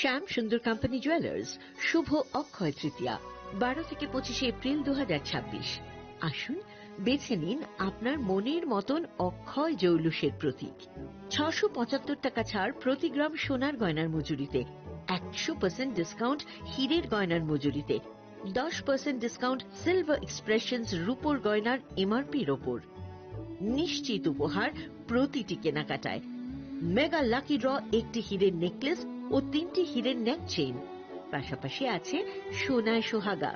শ্যাম সুন্দর company jewellers শুভ অক্ষয় তৃতীয়া 12 থেকে 25 April 2026। আসুন বেছে নিন আপনার মনের মতন অক্ষয় জৌলুসের প্রতীক। 675 টাকা ছাড় প্রতি গ্রাম সোনার গয়নার মজুরিতে, 100% ডিসকাউন্ট হীরের গয়নার মজুরিতে, 10% ডিসকাউন্ট সিলভার এক্সপ্রেশনস রূপোর গয়নার এমআরপির ওপর। নিশ্চিত উপহার প্রতিটি কেনাকাটায়। মেগা লাকি ড্র একটি হীরের নেকলেস ও 3টি হীরের নেক চেইন। পাশাপাশি আছে সোনায় সোহাগা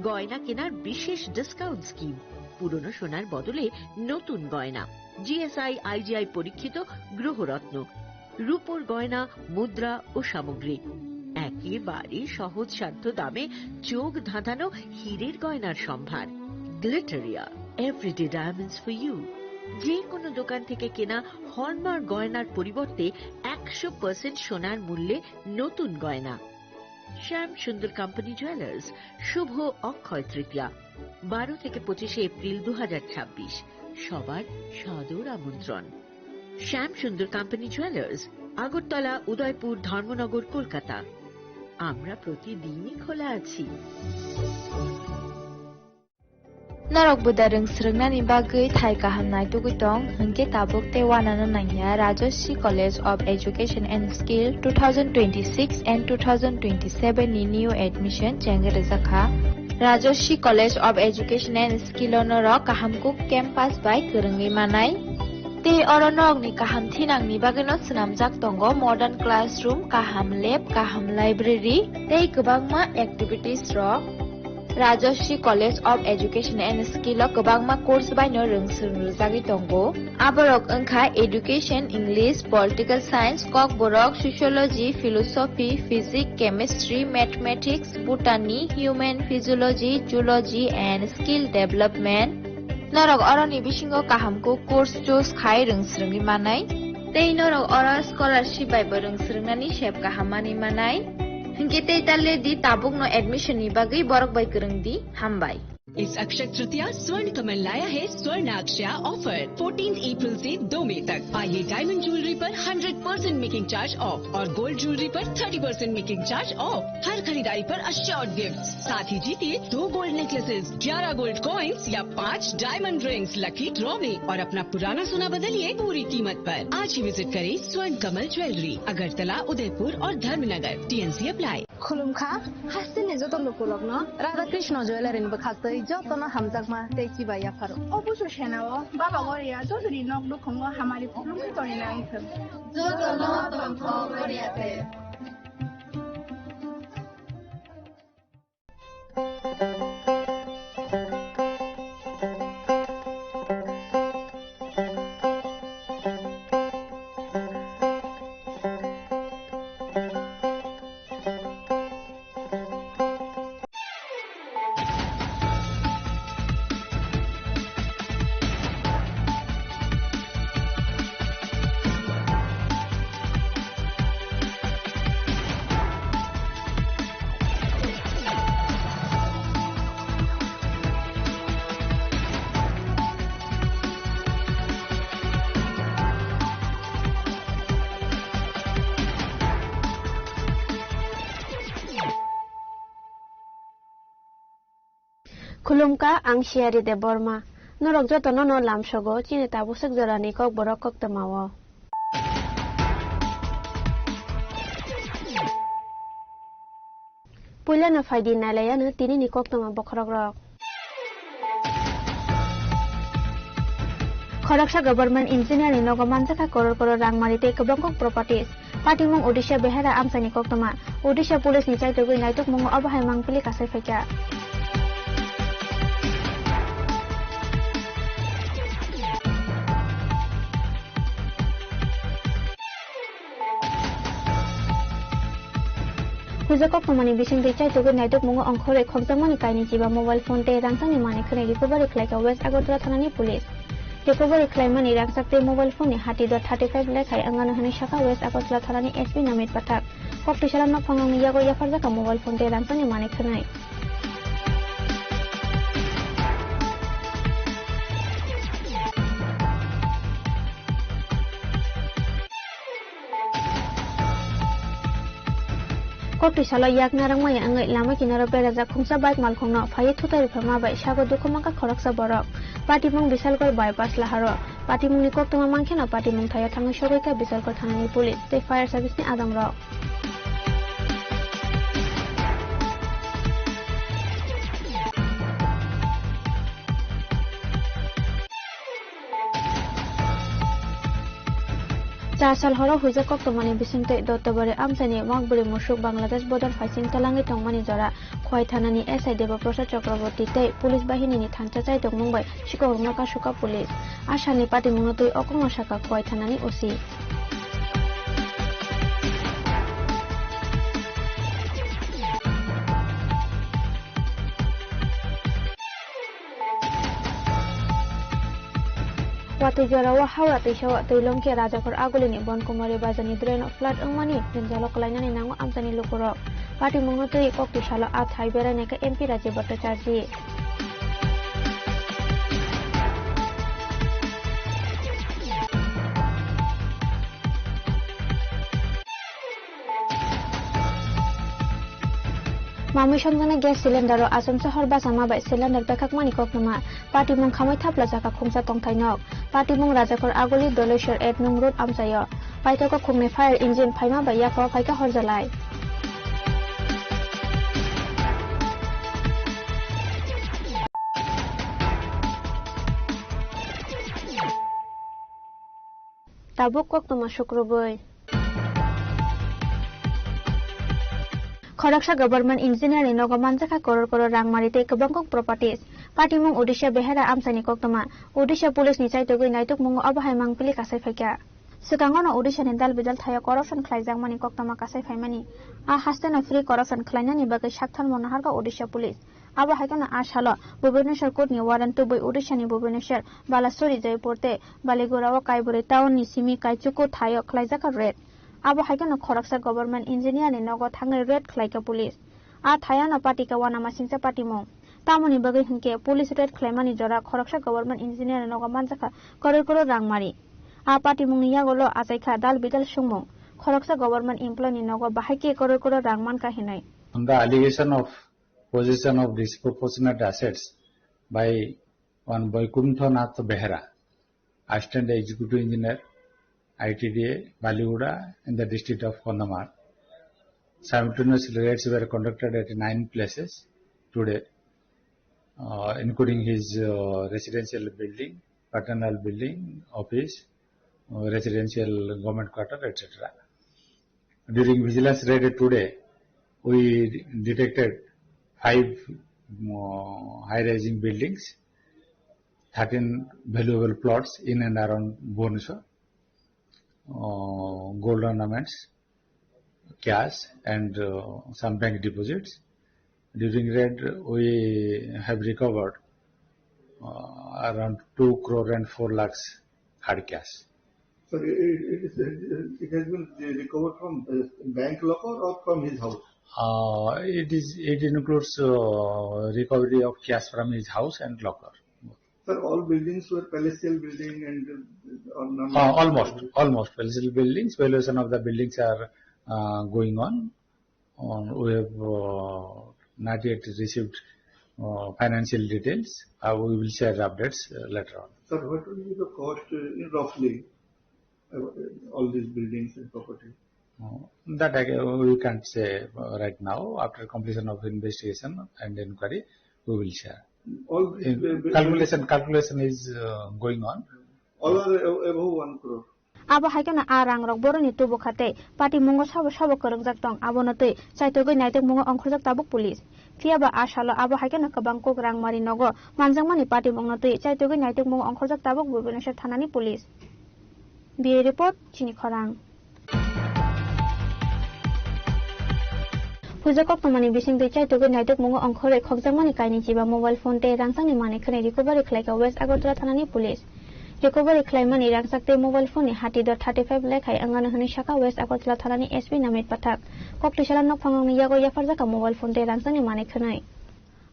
গয়না কেনার বিশেষ ডিসকাউন্ট স্কিম। পুরনো সোনার বদলে নতুন গয়না, জিএসআই আইজিআই পরীক্ষিত গ্রহরত্ন, রূপোর গয়না, মুদ্রা ও সামগ্রী। একেবারে সহজ সাধ্য দামে চোখ ধাঁধানো হীরের গয়নার সম্ভার। Glitteria, everyday diamonds for you. যে কোনো দোকান থেকে কেনা হলমার্ক গয়নার পরিবর্তে 100% সোনার মূল্যে নতুন গয়না। শ্যাম সুন্দর কোম্পানি জুয়েলার্স শুভ অক্ষয় তৃতীয়া 12 থেকে 25 এপ্রিল 2026। সবার সাদর আমন্ত্রণ। শ্যাম সুন্দর কোম্পানি জুয়েলার্স, আগরতলা, উদয়পুর, ধর্মনগর, কলকাতা। আমরা প্রতিদিনই খোলা আছি। Narok budareng srengna ni bagai thai kahamnai tugitong hengke tabuk te wanana nangya Rajoshi College of Education and Skill 2026 and 2027 ni new admission chengerezakha Rajoshi College of Education and Skill onoro kahamkuk campus by kerengi manai te oronok ni kaham thinang ni bageno snamjak tongo modern classroom, kaham lab, kaham library tei kwbangma activities ro Rajoshi College of Education and Skill o kwbangma course baino rungsrungjagi tongo. Aborok wngkha Education, English, Political Science, Kok Borok, Sociology, Philosophy, Physics, Chemistry, Mathematics, Botany, Human Physiology, Zoology and Skill Development. Norok oroni bisingo kahamko course choose khai rungsrungi manai. Tei norok oro scholarship bai bo rungsrungnani sep kahamani manai. Hingke talle di tabuk no admission ni bagai borok bai kereng di hambai. इस अक्षय तृतीया स्वर्ण कमल लाया है स्वर्ण अक्षया offer 14 अप्रैल से 2 मई तक। आइए diamond jewellery पर 100% making charge of और गोल्ड ज्वेलरी पर 30% मेकिंग चार्ज ऑफ। हर खरीदारी पर अश्योर्ड गिफ्ट, साथ ही जीतिए 2 गोल्ड नेकलेसेस, 11 गोल्ड कॉइन्स या 5 डायमंड रिंग्स लकी ड्रॉ में और अपना पुराना सोना बदलिए पूरी कीमत पर। आज ही विजिट करें स्वर्ण कमल ज्वेलरी, अगरतला, उदयपुर और धर्मनगर। TNC apply. खुलुमखा हासिने जतो लोकलग्न राधा कृष्ण ज्वेलरीन बखातै जतन हमजाकमा तेकी बाया फारो অবশ্য সেনাও বাবা গরিয়া যদি নক দুখঙ্গ হামারি খুলুমি করে না আইছেন जतन तंख गरियाते खुलुमका आं सियारि दे बर्मा नरक जतन न लामसगो चिने ताबुसक जरानि कक बरक कक तमाव पुला न फाइदि नालाया न तिनि नि कक तमा बखरक रक खरकसा गभर्नमेंट इंजिनियरिंग नगो मानजाखा करोड़ करोड़ रां मारिते कबंकक प्रॉपर्टीज पार्टीमुं ओडिशा बेहारा आमसानि कक तमा ओडिशा पुलिस नि चाइतगै नाइतक मुं अबहाय मांगपिलि कासै फैका Hujakok pemani bising dicai tugu naiduk mungo angkore khokjamani kaini jiba mobile phone te rangsangni mani khane recovery khlaika West Agartala thanani police recovery khlaimani rangsakte mobile phone ni hati 35 lekhai angano hani shaka West Agartala thanani SP Namit Pathak kokti salamna phangangni yago yafarjaka mobile phone te rangsangni mani khanai Kokti salo yak narangmaya angai lama kinaro beraja khungsa bike malkhongno phai thutai phama bai sago dukhomaka khoraksa borok patimung bisalkor bypass laharo patimung ni koktoma mangkhena patimung thaya thangai sogoika bisalkor thanani police te fire service ni adam rok Asal horo huja koktomani bisingte dottobare amsani magburi mushuk Bangladesh border facing talangi tongmani jora khoi thanani SI Deba Prasad Chakraborty te police bahini ni thangcha chai tongmungbai sikorna ka suka police asani pati mungatui okongma saka khoi thanani osi Wati jarawa hawa tishawa tilongke rajakor agulini bonkumari bazani drain of flood angmani jenjalo kelainani nango amsani lukurok pati mungutui kokti shala athai berane ka MP Rajiv Bhattacharjee Mami Shamjana gas cylinder Asam Sahar Basama by cylinder Bekakmani Koknama, Party Mung Kamai Tapla Zaka Kumsa Tongtainok, Party Mung Rajakor Aguli Doleshur Ed Nung Road Amsayo, Paitoko Kume Fire Engine Paima by Yako Paika Horzalai. Tabuk Koknama Shukroboy. Khoraksha government engineer ni nogo manjaka koror rangmarite kabangkok properties patimung Odisha behera amsani koktoma Odisha police ni chaitogoi naitok mungo abahai mangpili kasai phaika sikangono Odisha ni dal bidal thaya corruption khlaijangmani koktoma kasai phaimani a hastena free corruption khlainani bagai sakthan monaharga Odisha police abahai kana ashalo Bhubaneswar court ni warrant to boy Odisha ni Bhubaneswar Balasori Jaipurte Baligurawa Kaiburi town ni simi kaichuko thayo khlaijaka red Abo haikana Khoraksha government engineer ni nogo thangai red khlaika police a thayana party ka wana masingcha party mo tamoni bagai hingke police red khlaimani jora Khoraksha government engineer ni nogo manjaka koror rangmari a party mungni yagolo achaikha dal bidal sungmo Khoraksha government employee ni nogo bahaike koror rangman ka hinai On the allegation of possession of disproportionate assets by one Vaikuntha Nath Behera, assistant executive engineer ITDA, Baliguda, in the district of Kondamar. Simultaneous raids were conducted at 9 places today, including his residential building, paternal building, office, residential government quarter, etc. During vigilance raid today, we detected 5 high-rising buildings, 13 valuable plots in and around Bhubaneswar, gold ornaments, cash and some bank deposits. During raid, we have recovered around 2 crore and 4 lakhs hard cash. So it has been recovered from bank locker or from his house? It includes recovery of cash from his house and locker. Sir, all buildings were palatial building and almost palatial buildings. Valuation of the buildings are going on. We have not yet received financial details. We will share updates later on. Sir, what will be the cost roughly all these buildings and property? That we can't say right now. After completion of investigation and inquiry, we will share. All calculation is going on. All are above 1 crore. Abo haikana arang rok boroni tubo khate party mungo sabo korongjak tong abonotei chaitogoi naitek mungo ongkhorjak tabuk police kiaba ashalo abo haikana kabangkok rangmari nogo manjangmani party mungnotei chaitogoi naitek mungo ongkhorjak tabuk Bhubaneswar thanani police BA report chini khorang Hujakok tomani bising dei chaitogoi naitek mungo ongkhore khokjangmani kaini jiba mobile phone te rangsangni mane khane recovery khlaika West Agartala thanani police recovery khlaimani rangsakte mobile phone ni hati dot 35 lekhai angana hani shaka West Agartala thanani SP Namit Pathak koktisala nok phangni yago yafarjaka mobile phone te rangsangni mane khanai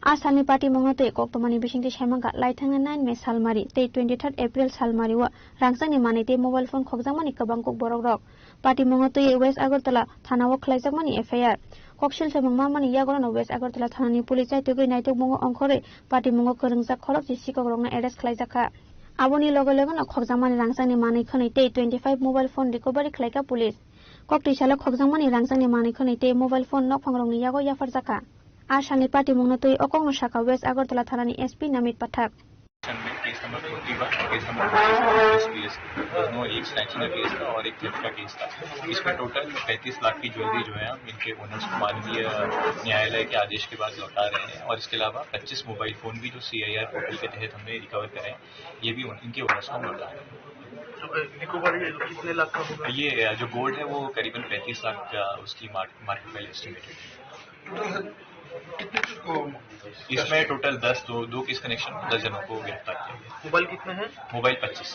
Asani party mongote koktomani bising dei shaimanga laithanga 9 May salmari te 23 April salmari wa rangsangni mane te mobile phone khokjangmani kabangkok borok rok party mongote West Agartala thanawo khlaijakmani FIR kokshil samang mamani yagono West Agartala thanani police chaitugui naituk mungo ongkhore party mungo korungjak khorok si sikogrongna arrest khlaijaka aboni logo logo khokjamani rangsangni manai khonai tei 25 mobile phone recovery khlaika police kokti sala khokjamani rangsangni manai khonai tei mobile phone nok phangrongni yago yafarjaka आसामनि party मुंगनो तै अकंग शाखा waste Agartala थानानि SP Namit पाठक case number 41 case number 42 दोनों एक snatching का case था और एक थेफ्ट का केस था। इसमें टोटल 35 लाख की ज्वेलरी जो है हम इनके ओनर्स को मानवीय न्यायालय के आदेश के बाद लौटा रहे हैं और इसके अलावा 25 मोबाइल फोन भी जो CIR पोर्टल के तहत हमने रिकवर करे हैं ये भी इनके ओनर्स को लौटा रहे हैं। कितने लाख का ये जो गोल्ड है वो करीबन 35 लाख का उसकी मार्केट वैल्यू एस्टिमेटेड। इसमें टोटल 10 दो केस कनेक्शन 10 जनों को गिरफ्तार किया। मोबाइल कितने हैं? मोबाइल 25।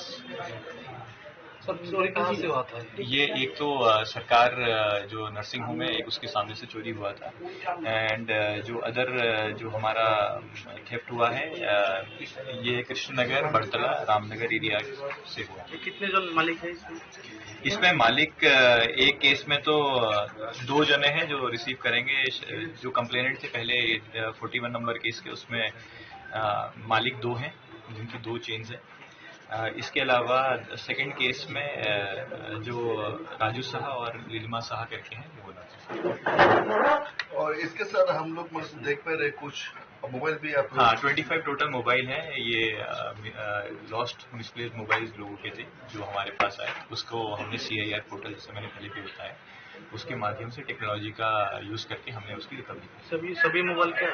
चोरी कहाँ से हुआ था? ये एक तो सरकार जो नर्सिंग होम है एक उसके सामने से चोरी हुआ था एंड जो अदर जो हमारा थेफ्ट हुआ है ये कृष्णनगर बड़तला रामनगर एरिया से हुआ। कितने जन मालिक है इसमें मालिक एक केस में तो 2 जने हैं जो रिसीव करेंगे। जो कंप्लेनेंट से पहले 41 नंबर केस के उसमें मालिक 2 हैं जिनकी 2 चेन्स हैं। इसके अलावा सेकंड केस में जो राजू साहा और लीलिमा साहा करके हैं वो। और इसके साथ हम लोग देख पा रहे कुछ मोबाइल भी आप? हाँ 25 टोटल मोबाइल हैं। ये लॉस्ट मिसप्लेस्ड मोबाइल लोगों के थे जो हमारे पास आए उसको हमने CIR पोर्टल जैसे मैंने पहले भी बताया उसके माध्यम से टेक्नोलॉजी का यूज करके हमने उसकी रिकवरी सभी मोबाइल के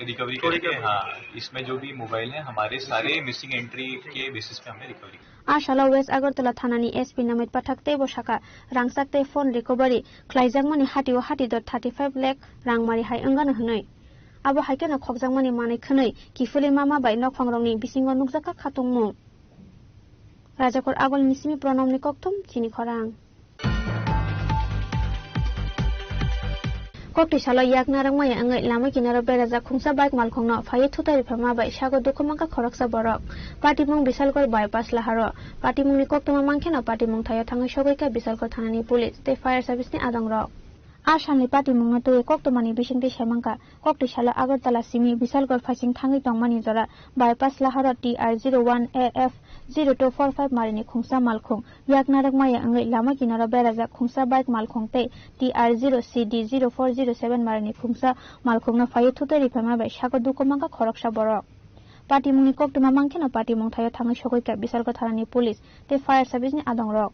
रिकवरी करके हाँ इसमें जो भी मोबाइल है हमारे सारे मिसिंग एंट्री के बेसिस पे हमने रिकवरी आशाला वेस्ट आगरतला थानानि एसपी नमित पाठक तेबो शाखा रांसाकते फोन रिकवरी ख्लाइजाकमानि हाटिओ हाटिदर 35 लाख रांमारि हाय अंगानो हनै abo haikena khokjangmani manai khonai kifuli mama bai nokphangrongni bisingo nukjaka khatungmu rajakor agol nisimi pranamni kokthom chini khorang kokti sala yakna rangmaya angai lama kinaro beraja khungsa bike malkhongno phai thutari phama bai sago dukhumangka khoraksa borok patimung bisalkor bypass laharo patimungni koktoma mangkhena patimung thayo thangai sogoika bisalkor thanani police te fire service ni adangrok आसामनि party मुंगनो तै कोक्तमानि बिसिंति सेमांका कोक्ति साला आगरतला सिमी बिसालगढ़ फासिं थांगै तंगमानि जरा bypass लाहार TR01AF 0245 मारिनि खुंसा मालखुं याकनारक माया अंगै लामा किनारा बेराजा खुंसा bike मालखुं तै TR0CD 0407 मारिनि खुंसा मालखुंनो फाय थुतरि FEMA bye sago दुखमांका खरकसा बरक party मुंगनि कोक्तमा मांखेना party मुं थायो थांगै सगैका बिसालगढ़ थानानि police ते फायर सर्भिसनि आदंरक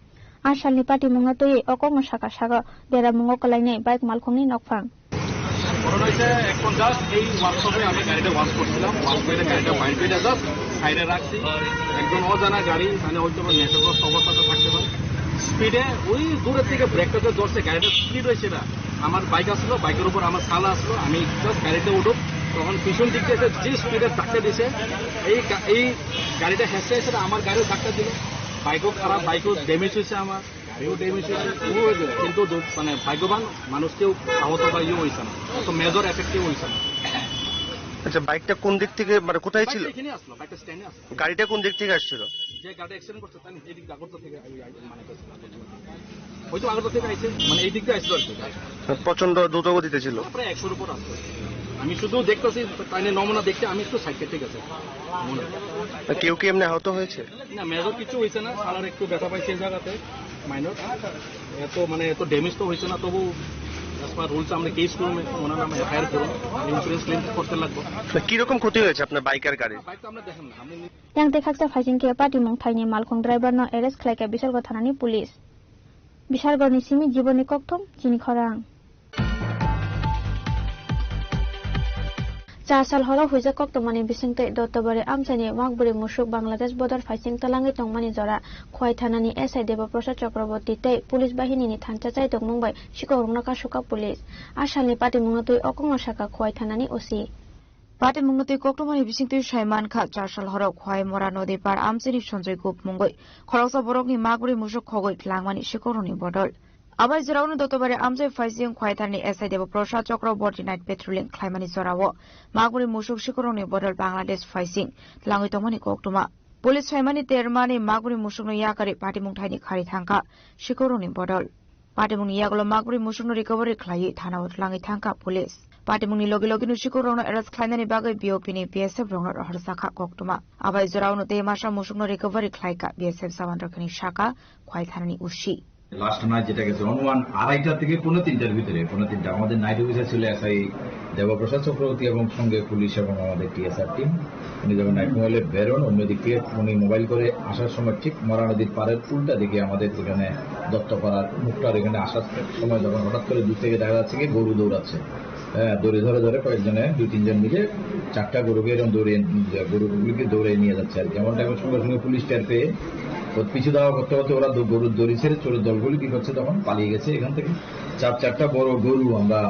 आसामनि पार्टी मुंगनो तै अकंग शाखा सागा बेरा मुंगो कलायनाय बाइक मालखुंनि नकफां ঘটনা হয়েছে এখন জাস্ট এই ওয়ার্কশপে আমি গাড়িটা ওয়াশ করছিলাম ওয়াশ করে গাড়িটা বাইর করে জাস্ট সাইডে রাখছি একজন অজানা গাড়ি মানে হয়তো নেটওয়ার্ক অবস্থাতে থাকতে পারে স্পিডে ওই দূরের থেকে ব্রেকটা যে ধরছে গাড়িটা স্পিড হয়েছে না আমার বাইক আসলো বাইকের উপর আমার শালা আসলো আমি জাস্ট গাড়িতে উঠো তখন পিছন দিক থেকে যে স্পিডে ধাক্কা দিয়েছে এই গাড়িটা হেসে এসে আমার গাড়িও ধাক্কা দিল বাইকও খারাপ বাইকও ড্যামেজ হয়েছে আমার গাড়িও ড্যামেজ হয়েছে কিন্তু মানে ভাগ্যবান মানুষকেও আহত বা ইয়ে হয়েছে না তো মেজর এফেক্টিভ হয়েছে না। আচ্ছা বাইকটা কোন দিক থেকে মানে কোথায় ছিল? এখানে আসলো বাইকটা স্ট্যান্ডে আসলো। গাড়িটা কোন দিক থেকে আসছিল? যে গাড়িটা অ্যাক্সিডেন্ট করছে তাই এই দিক আগরতলা থেকে মানে হয়তো আগরতলা থেকে আইছে মানে এই দিক দিয়ে আসলো প্রচন্ড দ্রুত গতিতে ছিল প্রায় 100-এর উপর আসলো। আমি শুধু দেখতেছি তাইনে নমুনা দেখতে আমি একটু সাইড ঠিক আছে কেউ কি এমনি আহত হয়েছে না মেজর কিছু হয়েছে না সালার একটু ব্যথা পাইছে এই জায়গাতে মাইনর এত মানে এত ড্যামেজ তো হয়েছে না তবু রুলস আমরা কেস করবো ওনার নামে এফআইআর করবো ইন্স্যুরেন্স ক্লেম করতে লাগবে। কিরকম ক্ষতি হয়েছে আপনার বাইক আর গাড়ি? বাইক তো আমরা দেখেন না আমি yang dekhaksa phasingke party mung thaini malkhong driver no arrest khlaika bisalgor thanani police bisalgor ni simi jiboni kokthom chini khorang 4 साल हरो हुइजा कोक्तमानि बिसिंते दत्तबारे आमचानि वागबुरि मुसुक बांग्लादेश बर्डर फाइसिं तलांगै तंगमानि जरा खय थानानि एसआई देबप्रसाद चक्रवर्ती तै पुलिस बाहिनीनि थानचा चाइतक मुंबाइ सिकरंना कासुका पुलिस आसामनि पार्टी मुंगतै अकंग शाखा खय थानानि ओसि पार्टी मुंगतै कोक्तमानि बिसिंते साइमान खा 4 साल हरो खय मरा नदी पार आमचानि सन्जय गुप मुंगै खरकसा बरकनि मागबुरि मुसुक खगै लांगमानि सिकरनि बदल আবার জরাউনো দতবারে আমজে ফাইজিং খয়তারনি SI Debprasad Chakraborty night patrolling খাইমানি জরাও মাগবুরি মুসুক শিকরনি বদল বাংলাদেশ ফাইজিং লাঙ্গই তমনি কোকটুমা পুলিশ ফাইমানি তেরমানি মাগবুরি মুসুকনো ইয়াকারি পাটি মুংথাইনি খারি থাঙ্কা শিকরনি বদল पार्टीमुंगनि यागलो मागब्रै मुसुंनो रिकभारि खालायै थानाव लाङै थांखा पुलिस पार्टीमुंगनि लगे लगे नुसिखौ रंनो एरेस्ट खालायनायनि बागै बिओपिनि बीएसएफ रंनो हरसाखा गक्तमा आबाय जरावनो ते मासा मुसुंनो रिकभारि खालायका बीएसएफ सामान रखनि शाखा खय थानानि उसी লাস্ট নাইট যেটা গেছে অন 1:30টা থেকে 3:30টার ভিতরে 3:30টা আমাদের নাইট অফিসার ছিল এসআই দেবপ্রসাদ চক্রবর্তী এবং সঙ্গে পুলিশ এবং আমাদের টিএসআর টিম উনি যখন নাইট মোবাইলে বেরোন অন্যদিক থেকে উনি মোবাইল করে আসার সময় ঠিক মরা নদীর পাড়ের পুলটা দিকে আমাদের এখানে দত্তপাড়ার মুখটার এখানে আসার সময় যখন হঠাৎ করে দূর থেকে দেখা যাচ্ছে কি গরু দৌড়াচ্ছে দড়ি ধরে ধরে কয়েকজনে 2-3 জন মিলে 4টা গরুকে এরকম গরুগুলিকে দৌড়ে নিয়ে যাচ্ছে আর এমন টাইমের সঙ্গে সঙ্গে পুলিশ টের পেয়ে পিছু দেওয়া করতে করতে ওরা গরুর দড়ি ছেড়ে চোরের দলগুলি কি করছে তখন পালিয়ে গেছে এখান থেকে 4টা বড় গরু আমরা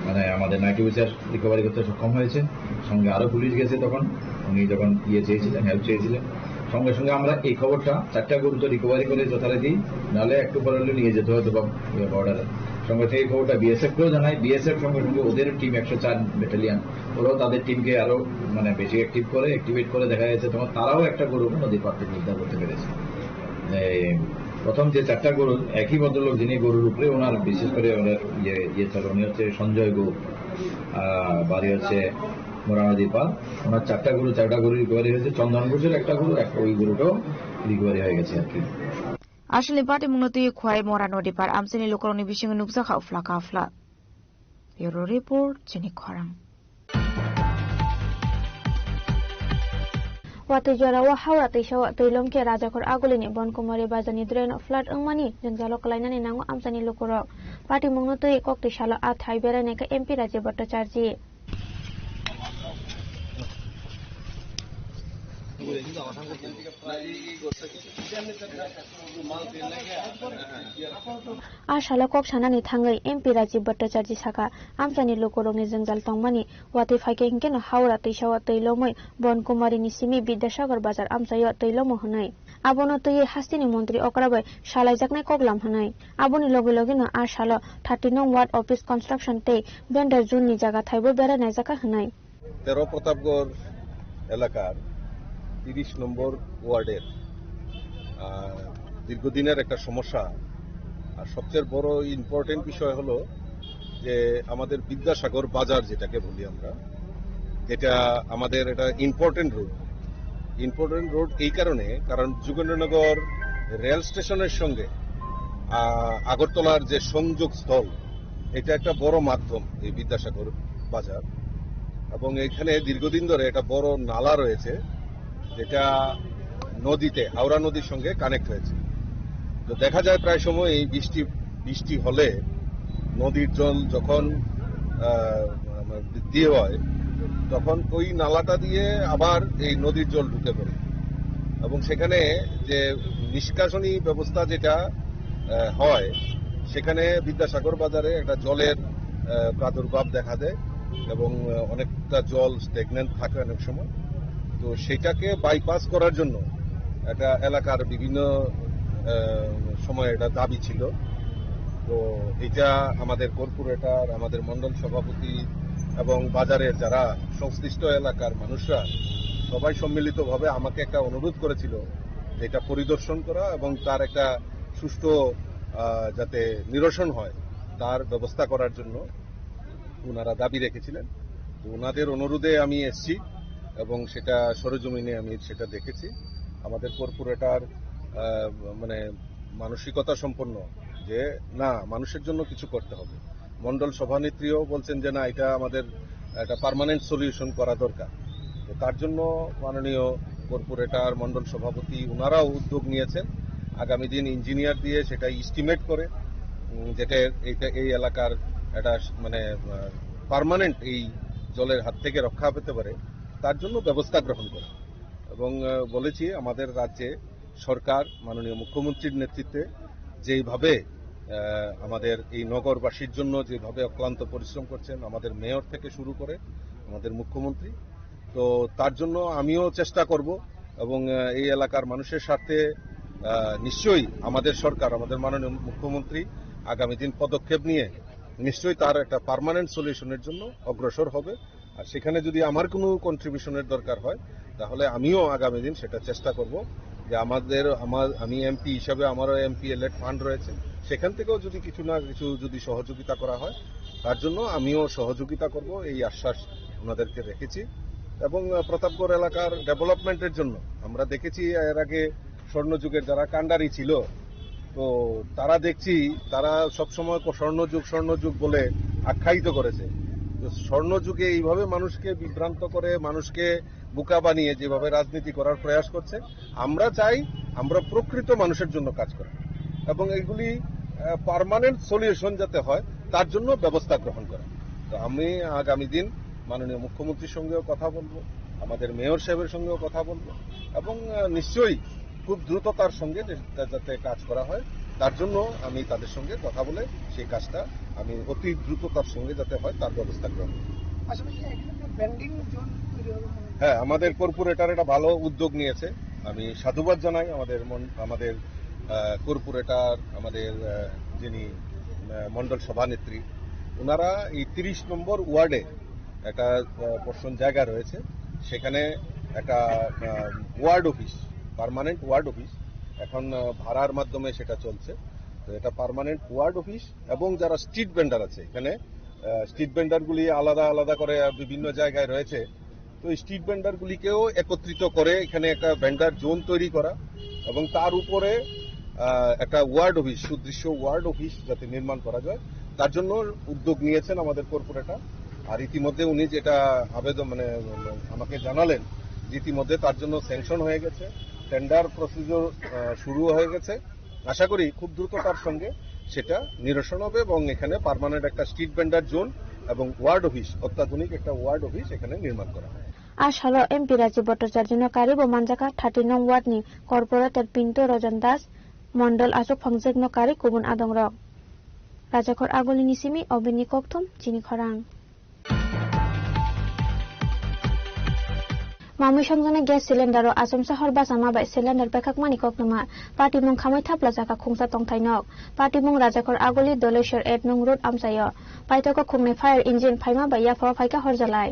মানে আমাদের নাইট অফিসার রিকভারি করতে সক্ষম হয়েছে সঙ্গে আরো পুলিশ গেছে তখন উনি যখন চেয়েছিলেন হেল্প চেয়েছিলেন সঙ্গে সঙ্গে আমরা এই খবরটা 4টা গরু তো রিকভারি করে যথারীতি নাহলে একটু পরে নিয়ে যেতে হতো বর্ডারে সঙ্গে থেকে খবরটা বিএসএফ কেও জানাই বিএসএফ সঙ্গে সঙ্গে ওদের টিম 104 ব্যাটালিয়ন ওরাও তাদের টিমকে আরো মানে বেশি অ্যাক্টিভেট করে দেখা গেছে তখন তারাও একটা গরু নদীর পাড় থেকে উদ্ধার করতে পেরেছে প্রথম যে 4টা গরু একই ভদ্রলোক যিনি গরুর উপরে ওনার বিশেষ করে ওনার উনি হচ্ছে সঞ্জয় গৌ বাড়ি হচ্ছে মোরা নদীর পাড় ওনার 4টা গরু রিকভারি হয়েছে চন্দনঘোষের একটা গরু ওই গরুটাও রিকভারি হয়ে গেছে আর কি আসলে পার্টি মুংনতি খোয়াই মোরা নদী পার আমসেনি লোকরনি বিসিং নুকজাখা উফলা কাফলা ব্যুরো রিপোর্ট চিনি খরাং Wati jora wa haura te shawa te lomke rajakor agulini bonkumari bajani drain flood angmani jengjalo kalainani nango amsani lokoro party mungno te kokti shala a thai berane ka MP Rajiv Bhattacharya Ashala kok sanani thangai MP Rajiv Bhattacharya saka amsani lokorongni jengjal tongmani wati phaike hingkeno haura te shawa teilomoi bonkumari ni simi Bidyasagar bazar amsayo teilomo hanai abono tei hastini mantri okrabai salaijaknai koklam hanai aboni loge loge no ashala 39 ward office construction te vendor zone ni jaga thaibo beranai jaka hanai 13 Pratapgarh এলাকার 30 নম্বর ওয়ার্ডের দীর্ঘদিনের একটা সমস্যা আর সবচেয়ে বড় important বিষয় হলো যে আমাদের বিদ্যাসাগর বাজার যেটাকে বলি আমরা এটা আমাদের এটা ইম্পর্টেন্ট রোড এই কারণে কারণ যোগেন্দ্রনগর রেল স্টেশনের সঙ্গে আগরতলার যে সংযোগ স্থল এটা একটা বড় মাধ্যম এই বিদ্যাসাগর বাজার এবং এখানে দীর্ঘদিন ধরে একটা বড় নালা রয়েছে যেটা নদীতে হাওড়া নদীর সঙ্গে কানেক্ট হয়েছে তো দেখা যায় প্রায় সময় এই বৃষ্টি হলে নদীর জল যখন বৃদ্ধি হয় তখন ওই নালাটা দিয়ে আবার এই নদীর জল ঢুকে পড়ে এবং সেখানে যে নিষ্কাশনী ব্যবস্থা যেটা হয় সেখানে বিদ্যাসাগর বাজারে একটা জলের প্রাদুর্ভাব দেখা দেয় এবং অনেকটা জল স্টেগন্যান্ট থাকে অনেক সময় তো সেটাকে বাইপাস করার জন্য একটা এলাকার বিভিন্ন সময় এটা দাবি ছিল তো এটা আমাদের কর্পোরেটর আমাদের মন্ডল সভাপতি এবং বাজারের যারা সংশ্লিষ্ট এলাকার মানুষরা সবাই সম্মিলিতভাবে আমাকে একটা অনুরোধ করেছিল এটা পরিদর্শন করা এবং তার একটা সুষ্ঠু যাতে নিরসন হয় তার ব্যবস্থা করার জন্য ওনারা দাবি রেখেছিলেন তো ওনাদের অনুরোধে আমি এসেছি এবং সেটা সরেজমিনে আমি সেটা দেখেছি আমাদের কর্পোরেটর মানে মানসিকতা সম্পন্ন যে না মানুষের জন্য কিছু করতে হবে মন্ডল সভানেত্রীও বলছেন যে না এটা আমাদের একটা পার্মানেন্ট সলিউশন করা দরকার তো তার জন্য মাননীয় কর্পোরেটর মন্ডল সভাপতি ওনারাও উদ্যোগ নিয়েছেন আগামী দিন ইঞ্জিনিয়ার দিয়ে সেটা এস্টিমেট করে যেটা এই এলাকার একটা মানে পার্মানেন্ট এই জলের হাত থেকে রক্ষা পেতে পারে তার জন্য ব্যবস্থা গ্রহণ করে এবং বলেছি আমাদের রাজ্যে সরকার মাননীয় মুখ্যমন্ত্রীর নেতৃত্বে যেভাবে আমাদের এই নগরবাসীর জন্য যেভাবে অক্লান্ত পরিশ্রম করছেন আমাদের মেয়র থেকে শুরু করে আমাদের মুখ্যমন্ত্রী তো তার জন্য আমিও চেষ্টা করব এবং এই এলাকার মানুষের স্বার্থে নিশ্চয়ই আমাদের সরকার আমাদের মাননীয় মুখ্যমন্ত্রী আগামী দিন পদক্ষেপ নিয়ে নিশ্চয়ই তার একটা পার্মানেন্ট সলিউশনের জন্য অগ্রসর হবে আর সেখানে যদি আমার কোনো কন্ট্রিবিউশনের দরকার হয় তাহলে আমিও আগামী দিন সেটা চেষ্টা করব যে আমি এমপি হিসাবে আমারও এমপি এলেট ফান্ড রয়েছে সেখান থেকেও যদি কিছু না কিছু যদি সহযোগিতা করা হয় তার জন্য আমিও সহযোগিতা করব, এই আশ্বাস ওনাদেরকে রেখেছি। এবং প্রতাপগড় এলাকার ডেভেলপমেন্টের জন্য আমরা দেখেছি এর আগে স্বর্ণযুগের যারা কাণ্ডারি ছিল, তো তারা দেখছি তারা সবসময় স্বর্ণযুগ বলে আখ্যায়িত করেছে। স্বর্ণযুগে এইভাবে মানুষকে বিভ্রান্ত করে, মানুষকে বোকা বানিয়ে যেভাবে রাজনীতি করার প্রয়াস করছে, আমরা চাই আমরা প্রকৃত মানুষের জন্য কাজ করি এবং এগুলি পার্মানেন্ট সলিউশন যাতে হয় তার জন্য ব্যবস্থা গ্রহণ করা। তো আমি আগামী দিন মাননীয় মুখ্যমন্ত্রীর সঙ্গেও কথা বলবো, আমাদের মেয়র সাহেবের সঙ্গেও কথা বলবো এবং নিশ্চয়ই খুব দ্রুততার সঙ্গে যাতে কাজ করা হয় তার জন্য আমি তাদের সঙ্গে কথা বলে সেই কাজটা আমি অতি দ্রুততার সঙ্গে যাতে হয় তার ব্যবস্থা গ্রহণ করি। হ্যাঁ, আমাদের কর্পোরেটর এটা ভালো উদ্যোগ নিয়েছে, আমি সাধুবাদ জানাই আমাদের কর্পোরেটর, আমাদের যিনি মন্ডল সভানেত্রী, ওনারা এই 30 নম্বর ওয়ার্ডে একটা পোর্শন জায়গা রয়েছে, সেখানে একটা ward office, permanent ward office, এখন ভাড়ার মাধ্যমে সেটা চলছে। তো এটা পার্মানেন্ট ওয়ার্ড অফিস এবং যারা স্ট্রিট ভেন্ডার আছে, এখানে স্ট্রিট ভেন্ডারগুলি আলাদা আলাদা করে বিভিন্ন জায়গায় রয়েছে, তো স্ট্রিট ভেন্ডারগুলিকেও একত্রিত করে এখানে একটা ভেন্ডার জোন তৈরি করা এবং তার উপরে একটা ওয়ার্ড অফিস, সুদৃশ্য ওয়ার্ড অফিস যাতে নির্মাণ করা যায় তার জন্য উদ্যোগ নিয়েছেন আমাদের কর্পোরেটর। আর ইতিমধ্যে উনি যেটা আবেদন আমাকে জানালেন, ইতিমধ্যে তার জন্য স্যাংশন হয়ে গেছে, টেন্ডার প্রসিডিউর শুরু হয়ে গেছে। আশা করি খুব দ্রুততার সঙ্গে সেটা নিরসন হবে এবং এখানে পার্মানেন্ট একটা স্ট্রিট ভেন্ডার জোন এবং ওয়ার্ড অফিস, অত্যাধুনিক একটা ওয়ার্ড অফিস এখানে নির্মাণ করা হয়। আসালো এমপি রাজীব ভট্টাচার্য কারি বমানজাকা 30 নং ওয়ার্ডনি কর্পোরেটর পিন্টু রজন দাস মন্ডল আসক ফাংজেক নকারি কুবুন আদং রক রাজাখর আগলিনি সিমি অবিনি ককথম চিনি খরাং মামুই সংজনে গ্যাস সিলিন্ডার আসম শহর বাসামা বাই সিলিন্ডার পেখাক মানি ককনমা পার্টি মুং খামাই থাপলা জাকা খুংসা তংথাইনক পার্টি মুং রাজাখর আগলি দলেশ্বর 1 নং রোড আমসায় পাইতক খুংনে ফায়ার ইঞ্জিন ফাইমা বাই ইয়াফা ফাইকা হরজালাই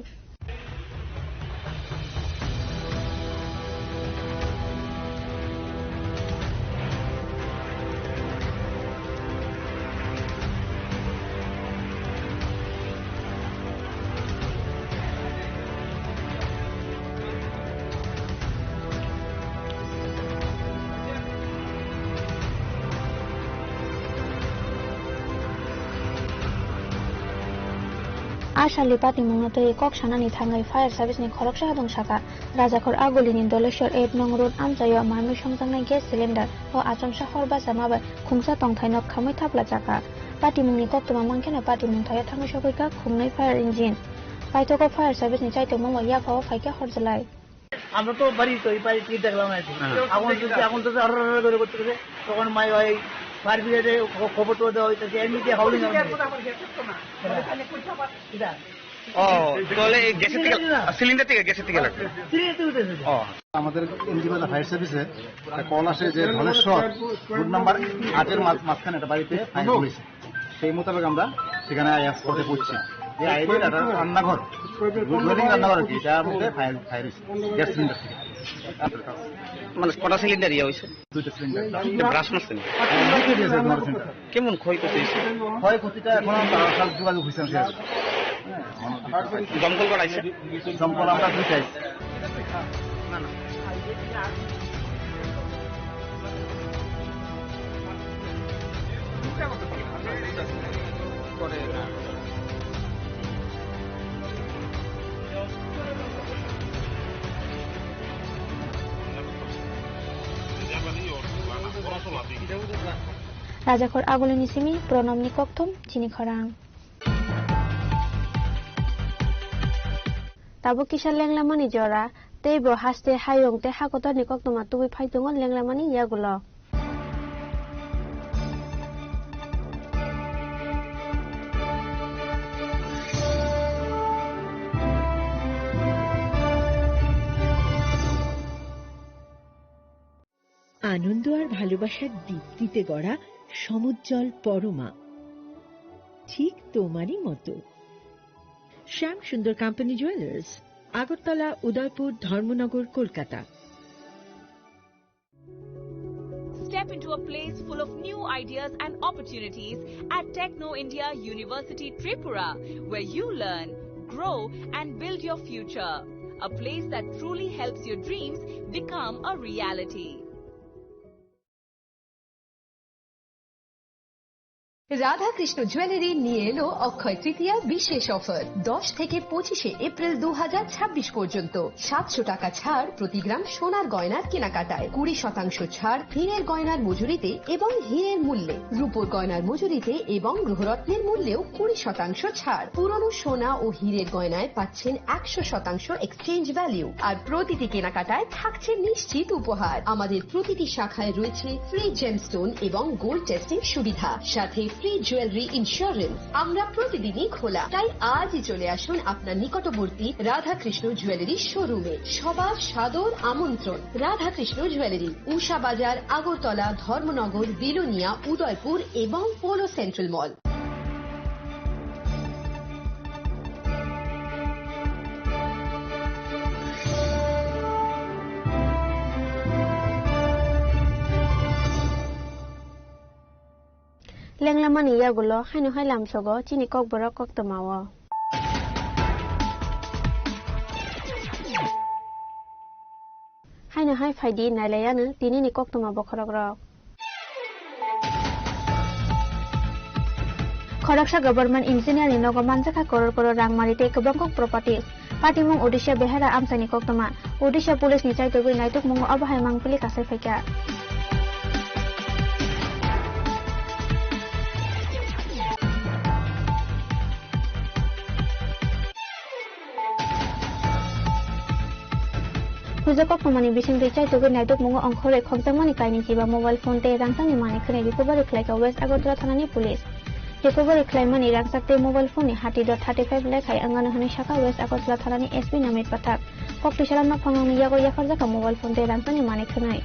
আশালি পাতি মুংনতে কক সানানি থাঙ্গাই ফায়ার সার্ভিসনি খরক সাহাদং শাখা রাজাখর আগলিনি দলেশ্বর 1 নং রোড আমজায় মারমি সংজাংনাই গ্যাস সিলিন্ডার ও আচম শহর বাসামা খুংসা তংথাইনক খামাই থাপলা জাকা পাতি মুংনি কক্তমা মাংখেনা পাতি মুং থায়া থাঙ্গাই সগৈকা খুংনাই ফায়ার ইঞ্জিন পাইতক ফায়ার সার্ভিসনি চাইতে মম ইয়াফা ফাইকা হরজলাই আমরা তো বাড়ি তো এই বাড়িতে দেখলাম আর কি এখন তো আরো করে করতে গেছে তখন মাই ভাই ফায়ার ব্রিগেডে খবর তো দেওয়া হইতেছে এমনিতে হাউলিং আমাদের এমজিবাজার ফায়ার সার্ভিসে কল আসে যে ধলেশ্বর রোড নাম্বার 8 এর মাঝখানে একটা বাড়িতে ফায়ার হয়েছে। সেই মোতাবেক আমরা সেখানে স্পটে পৌঁছছি। যে আইডির একটা রান্নাঘর, রান্নাঘর আর কি, যার মধ্যে ফায়ার হয়েছে গ্যাস সিলিন্ডার থেকে। মানে কটা সিলিন্ডার ইয়ে হয়েছে? 2টা সিলিন্ডার। ব্রাশ মারছেন? কেমন ক্ষয়ক্ষতি হয়েছে? ক্ষয়ক্ষতিটা এখন তার সাথে যোগাযোগ হয়েছে। দমকল করাইছে? দমকল আমরা 2টাই। রাজাখর আগলিনি সিমি প্রণমনি ককথম চিনি খরাং তাবো কিসার লেংলামানি জরা তেইব হাসতে হাইং তে হাকত নিককতমা তুই ফাইতঙ্গ লেংলামানি ইয়াগুলো আনন্দ আর ভালোবাসার দীপ্তিতে গড়া সমুজ্জ্বল পরমা, ঠিক তোমারই মতো। শ্যাম সুন্দর company jewellers, Agartala, Udaipur, Dharmanagar, Kolkata. Step into a place full of new ideas and opportunities at Techno India University Tripura, where you learn, grow and build your future. A place that truly helps your dreams become a reality. Radhakrishna jewellery নিয়ে এলো অক্ষয় তৃতীয়া বিশেষ offer 10 থেকে 25 April 2026 পর্যন্ত 700 টাকা ছাড় প্রতি গ্রাম সোনার গয়নার কেনাকাটায়, 20% ছাড় হীরের গয়নার মজুরিতে এবং হীরের মূল্যে, রূপোর গয়নার মজুরিতে এবং গ্রহরত্নের মূল্যেও 20% ছাড়। পুরনো সোনা ও হীরের গয়নায় পাচ্ছেন 100% এক্সচেঞ্জ ভ্যালু, আর প্রতিটি কেনাকাটায় থাকছে নিশ্চিত উপহার। আমাদের প্রতিটি শাখায় রয়েছে ফ্রি জেমস্টোন এবং গোল্ড টেস্টিং সুবিধা, সাথে ফ্রি জুয়েলারি ইন্স্যুরেন্স। আমরা প্রতিদিনই খোলা, তাই আজই চলে আসুন আপনার নিকটবর্তী রাধাকৃষ্ণ জুয়েলারি শোরুমে। সবার সাদর আমন্ত্রণ। রাধাকৃষ্ণ জুয়েলারি, উষা বাজার, আগরতলা, ধর্মনগর, বিলোনিয়া, উদয়পুর এবং পোলো সেন্ট্রাল মল। লেংলামানি ইয়াগুলো হাইনো হাইলাম সগো চিনি কক বড় কক তমাও হাইনো হাই ফাইদি নাইলায়ানো তিনি নি কক তমা বখরক রক খরকসা গভর্নমেন্ট ইঞ্জিনিয়ারিং নগ মানজাখা করর করর রাংমারিতে কবংকক প্রপার্টিজ পাটিমুং ওডিশা বেহারা আমসানি কক তমা ওডিশা পুলিশ নি চাইতগৈ নাইতুক মুং অবহাই মাংপুলি কাছে ফাইকা Hujako pemani bising dicai tugu naiduk mungo ongkore khokjang mani kaini jiba mobile phone te rangsang ni mani khne recovery khlai ka West Agartala thanani police recovery khlai mani rangsak te mobile phone ni 30.35 lakh hai angana hani shaka West Agartala thanani SP namit pathak kokti salam na phangong ni yago yafarja ka mobile phone te rangsang ni mani khnai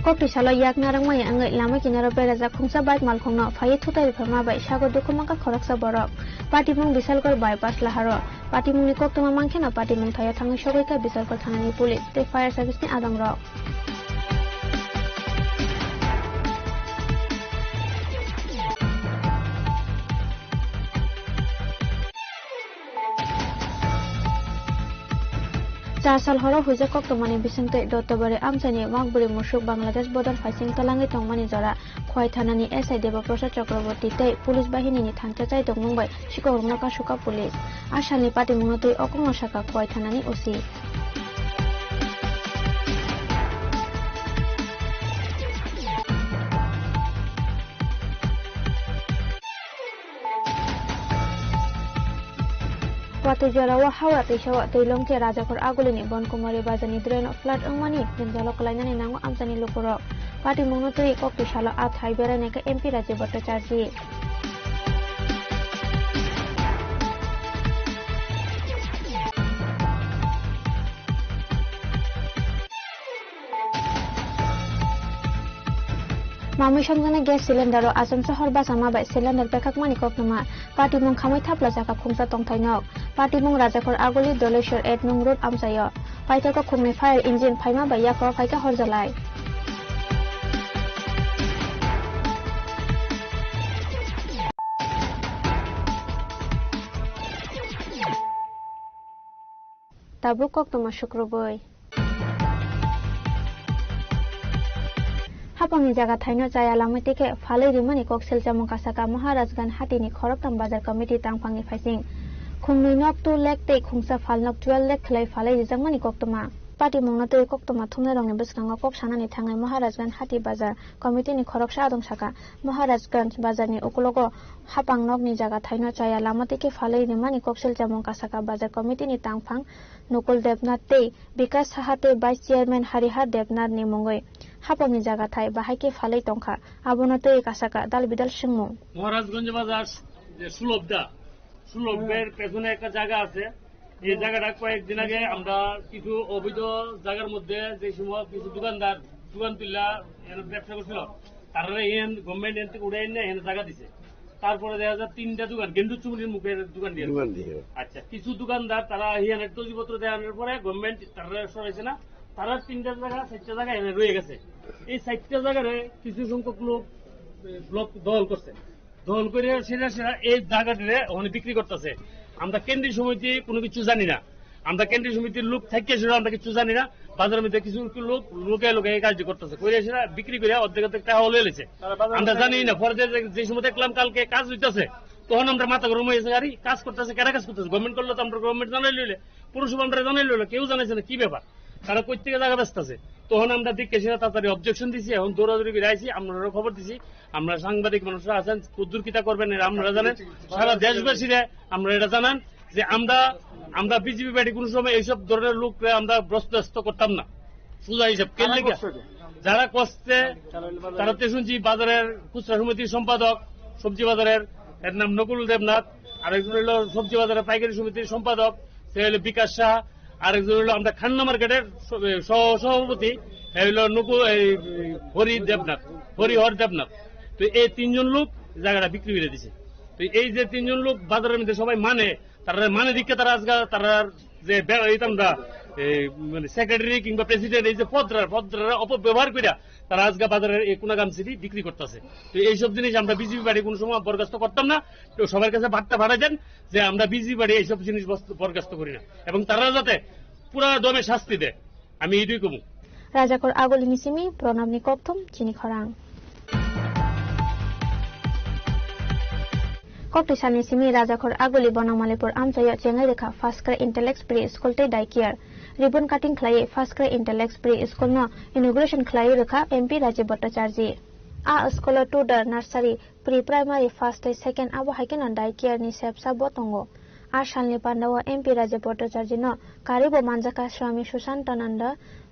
Kokti salo yak narang maya angai lama kinaro beraja khungsa bike mal khongno phai thutai phama bai sago dukumaka khoraksa borok patimung bisalkor bypass laharo patimung ni koktoma mangkhena patimung thaya thangi sogoika bisalkor thanani police te fire service ni adang rok Sal horo huja kok tomani bisingte dotobare amsani magburi musuk Bangladesh bodar faising talangi tongmani jora khoi thanani SI Deba Prasad Chakraborty te police bahini ni thangcha chai tong mumbai sikorungna ka suka police asani pati munotoi okongno saka khoi thanani osi Watu jarawa hawa tesawa toilong te rajakor agulini bonkumari bajani drain of flood angmani jalo kalainani nango amsani lukuro pati mungno tui kokti salo athai berane ka MP Rajiv Bhattacharya Mami samjana gas cylinder o Asam Shahar basama bai cylinder pekak mani koknama patimung khamai thapla jaka khungsa tongthainok patimung rajakor aguli Doleshwar 8 nung road amsayo paitaka khungni fire engine phaima bai yakor phaika horjalai Tabu koktoma shukroboi Hapangni jaga thaino jaya lamitike phalai rimani koksel jamung kasaka Maharajgan hatini khoroktam bazar committee tangpangni faising khungni nok 2 lakh te khungsa phalnok 12 lakh khlai phalai rijangmani koktoma pati mungna te koktoma thumna rongni biskango kok sanani thangai Maharajgan hati bazar committee ni khoroksa adong saka Maharajganj bazarni ukulogo hapang nokni jaga thaino jaya lamitike phalai rimani koksel jamung kasaka bazar committee ni tangphang Nukul Debnath te Vikas Sahate vice chairman Harihar Debnath ni mungoi Hapangni jaga thai bahaike phalai tongkha abonotoi kasaka dal bidal singmu Maharajganj bazar যে সুলভের পেছনে একটা জায়গা আছে এই জায়গাটা কয়েকদিন আগে আমরা কিছু অবৈধ জায়গার মধ্যে যে সময় কিছু দোকান তুললা ব্যবসা করছিল তারা গভর্নমেন্ট থেকে উড়ে এনে এখানে জায়গা দিছে তারপরে দেখা যায় 3টা দোকান গেন্ডু চুমুনির মুখের দোকান দিয়ে আচ্ছা কিছু দোকানদার তারা হিয়ানের তজিপত্র দেওয়ানোর পরে গভর্নমেন্ট তারা সরাইছে না, তারা 3টা জায়গা 4টা জায়গা এনে রয়ে গেছে। এই 4টা জায়গায় কিছু সংখ্যক লোক ব্লক দখল করছে, দখল করে সেরা এই জায়গাটা ওখানে বিক্রি করতেছে। আমরা কেন্দ্রীয় সমিতি কোনো কিছু জানি না, আমরা কেন্দ্রীয় সমিতির লোক থাকে সেটা আমরা কিছু জানি না। বাজারের মধ্যে কিছু লোকে এই কাজ করতেছে, করে সেটা বিক্রি করে অর্ধেক টাকা হলে এলেছে, আমরা জানি না। পরে যে সময় দেখলাম কালকে কাজ হইতেছে তখন আমরা মাথা গরম হয়েছে, গাড়ি কাজ করতেছে, কেরা কাজ করতেছে, গভর্নমেন্ট করলে তো আমরা গভর্নমেন্ট জানাই লইলে, পুরসভা আমরা জানাই লইলে, কেউ জানাইছে না কি ব্যাপার, তারা কই থেকে জায়গা ব্যস্ত আছে। তখন আমরা দেখে সেটা তাড়াতাড়ি অবজেকশন দিছি, এখন দৌড়াদৌড়ি করে আইছি, আপনারা খবর দিছি, আমরা সাংবাদিক মানুষরা আছেন, কুদ্দুর কিতা করবেন আপনারা জানেন, সারা দেশবাসীরা আমরা এটা জানান যে আমরা বিজেপি পার্টি কোন সময় এইসব ধরনের লোকরা আমরা বরদাস্ত করতাম না। সোজা হিসাব যারা কষ্টে তারা তো শুনছি বাজারের খুচরা সমিতির সম্পাদক সবজি বাজারের, এর নাম নকুল দেবনাথ, আরেকজন হলো সবজি বাজারের পাইকারি সমিতির সম্পাদক সে হলো বিকাশ শাহ, আরেকজন হলো আমরা খান্না মার্কেটের সভাপতি হলো হরিহর দেবনাথ। তো এই 3জন লোক জায়গাটা বিক্রি করে দিছে। তো এই যে 3জন লোক বাজারের মধ্যে সবাই তারা দিকে তারা আজকে তারা যে আমরা মানে সেক্রেটারি কিংবা প্রেসিডেন্ট এই যে পদরা অপব্যবহার করে তারা আজকে বাজারের এই কোনাগামসিটি বিক্রি করতেছে। তো এইসব জিনিস আমরা বিজেপি বাড়ি কোন সময় বরখাস্ত করতাম না। তো সবার কাছে বার্তা পাঠাই দেন যে আমরা বিজেপি বাড়ি এইসব জিনিস বরখাস্ত করি না এবং তারা যাতে পুরা দমে শাস্তি দেয়, আমি এইটুই কমু। রাজাকর আগলি নিসিমি প্রণব নিকপ্তম চিনি খরাং কক্টি সানি সিমি রাজাখর আগলি বনমালীপুর আমচাইয়া চেঙ্গাই রেখা ফাস্টক্রা ইন্টেলেক্স প্রি স্কুলতে ডাইকিয়ার रिबन काटिंग खलाये फास्क्रे इंटेलेक्स प्री स्कूल न इनोग्रेशन खलाये रखा एमपी राजीव भट्टाचार्य आ school to the nursery pre primary first second आबो हाइकेन डाइ केयर नि सेपसा बतंगो आ सालनि पांडाव एमपी राजीव भट्टाचार्य न कारिबो मानजाका स्वामी सुशांतानंद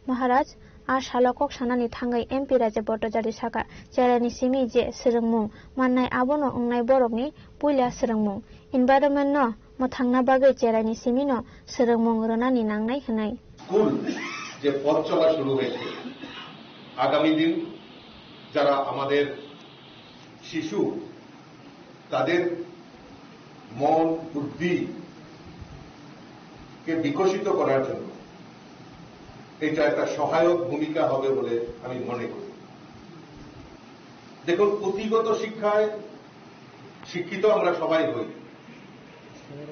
महाराज आ सालकक सानानि थांगाय एमपी राजीव भट्टाचार्य साका चेरानि सिमी जे सिरंगमुं माननाय आबोनो अंनाय बरकनि पुइला सिरंगमुं इनभाइरनमेन्ट न मथांना बागै चेरानि सिमी न सिरंगमुं रनानि नांनाय होनाय স্কুল যে পথ চলা শুরু হয়েছে, আগামী দিন যারা আমাদের শিশু তাদের মন বুদ্ধি কে বিকশিত করার জন্য এটা একটা সহায়ক ভূমিকা হবে বলে আমি মনে করি। দেখুন, পুঁথিগত শিক্ষায় শিক্ষিত আমরা সবাই হই,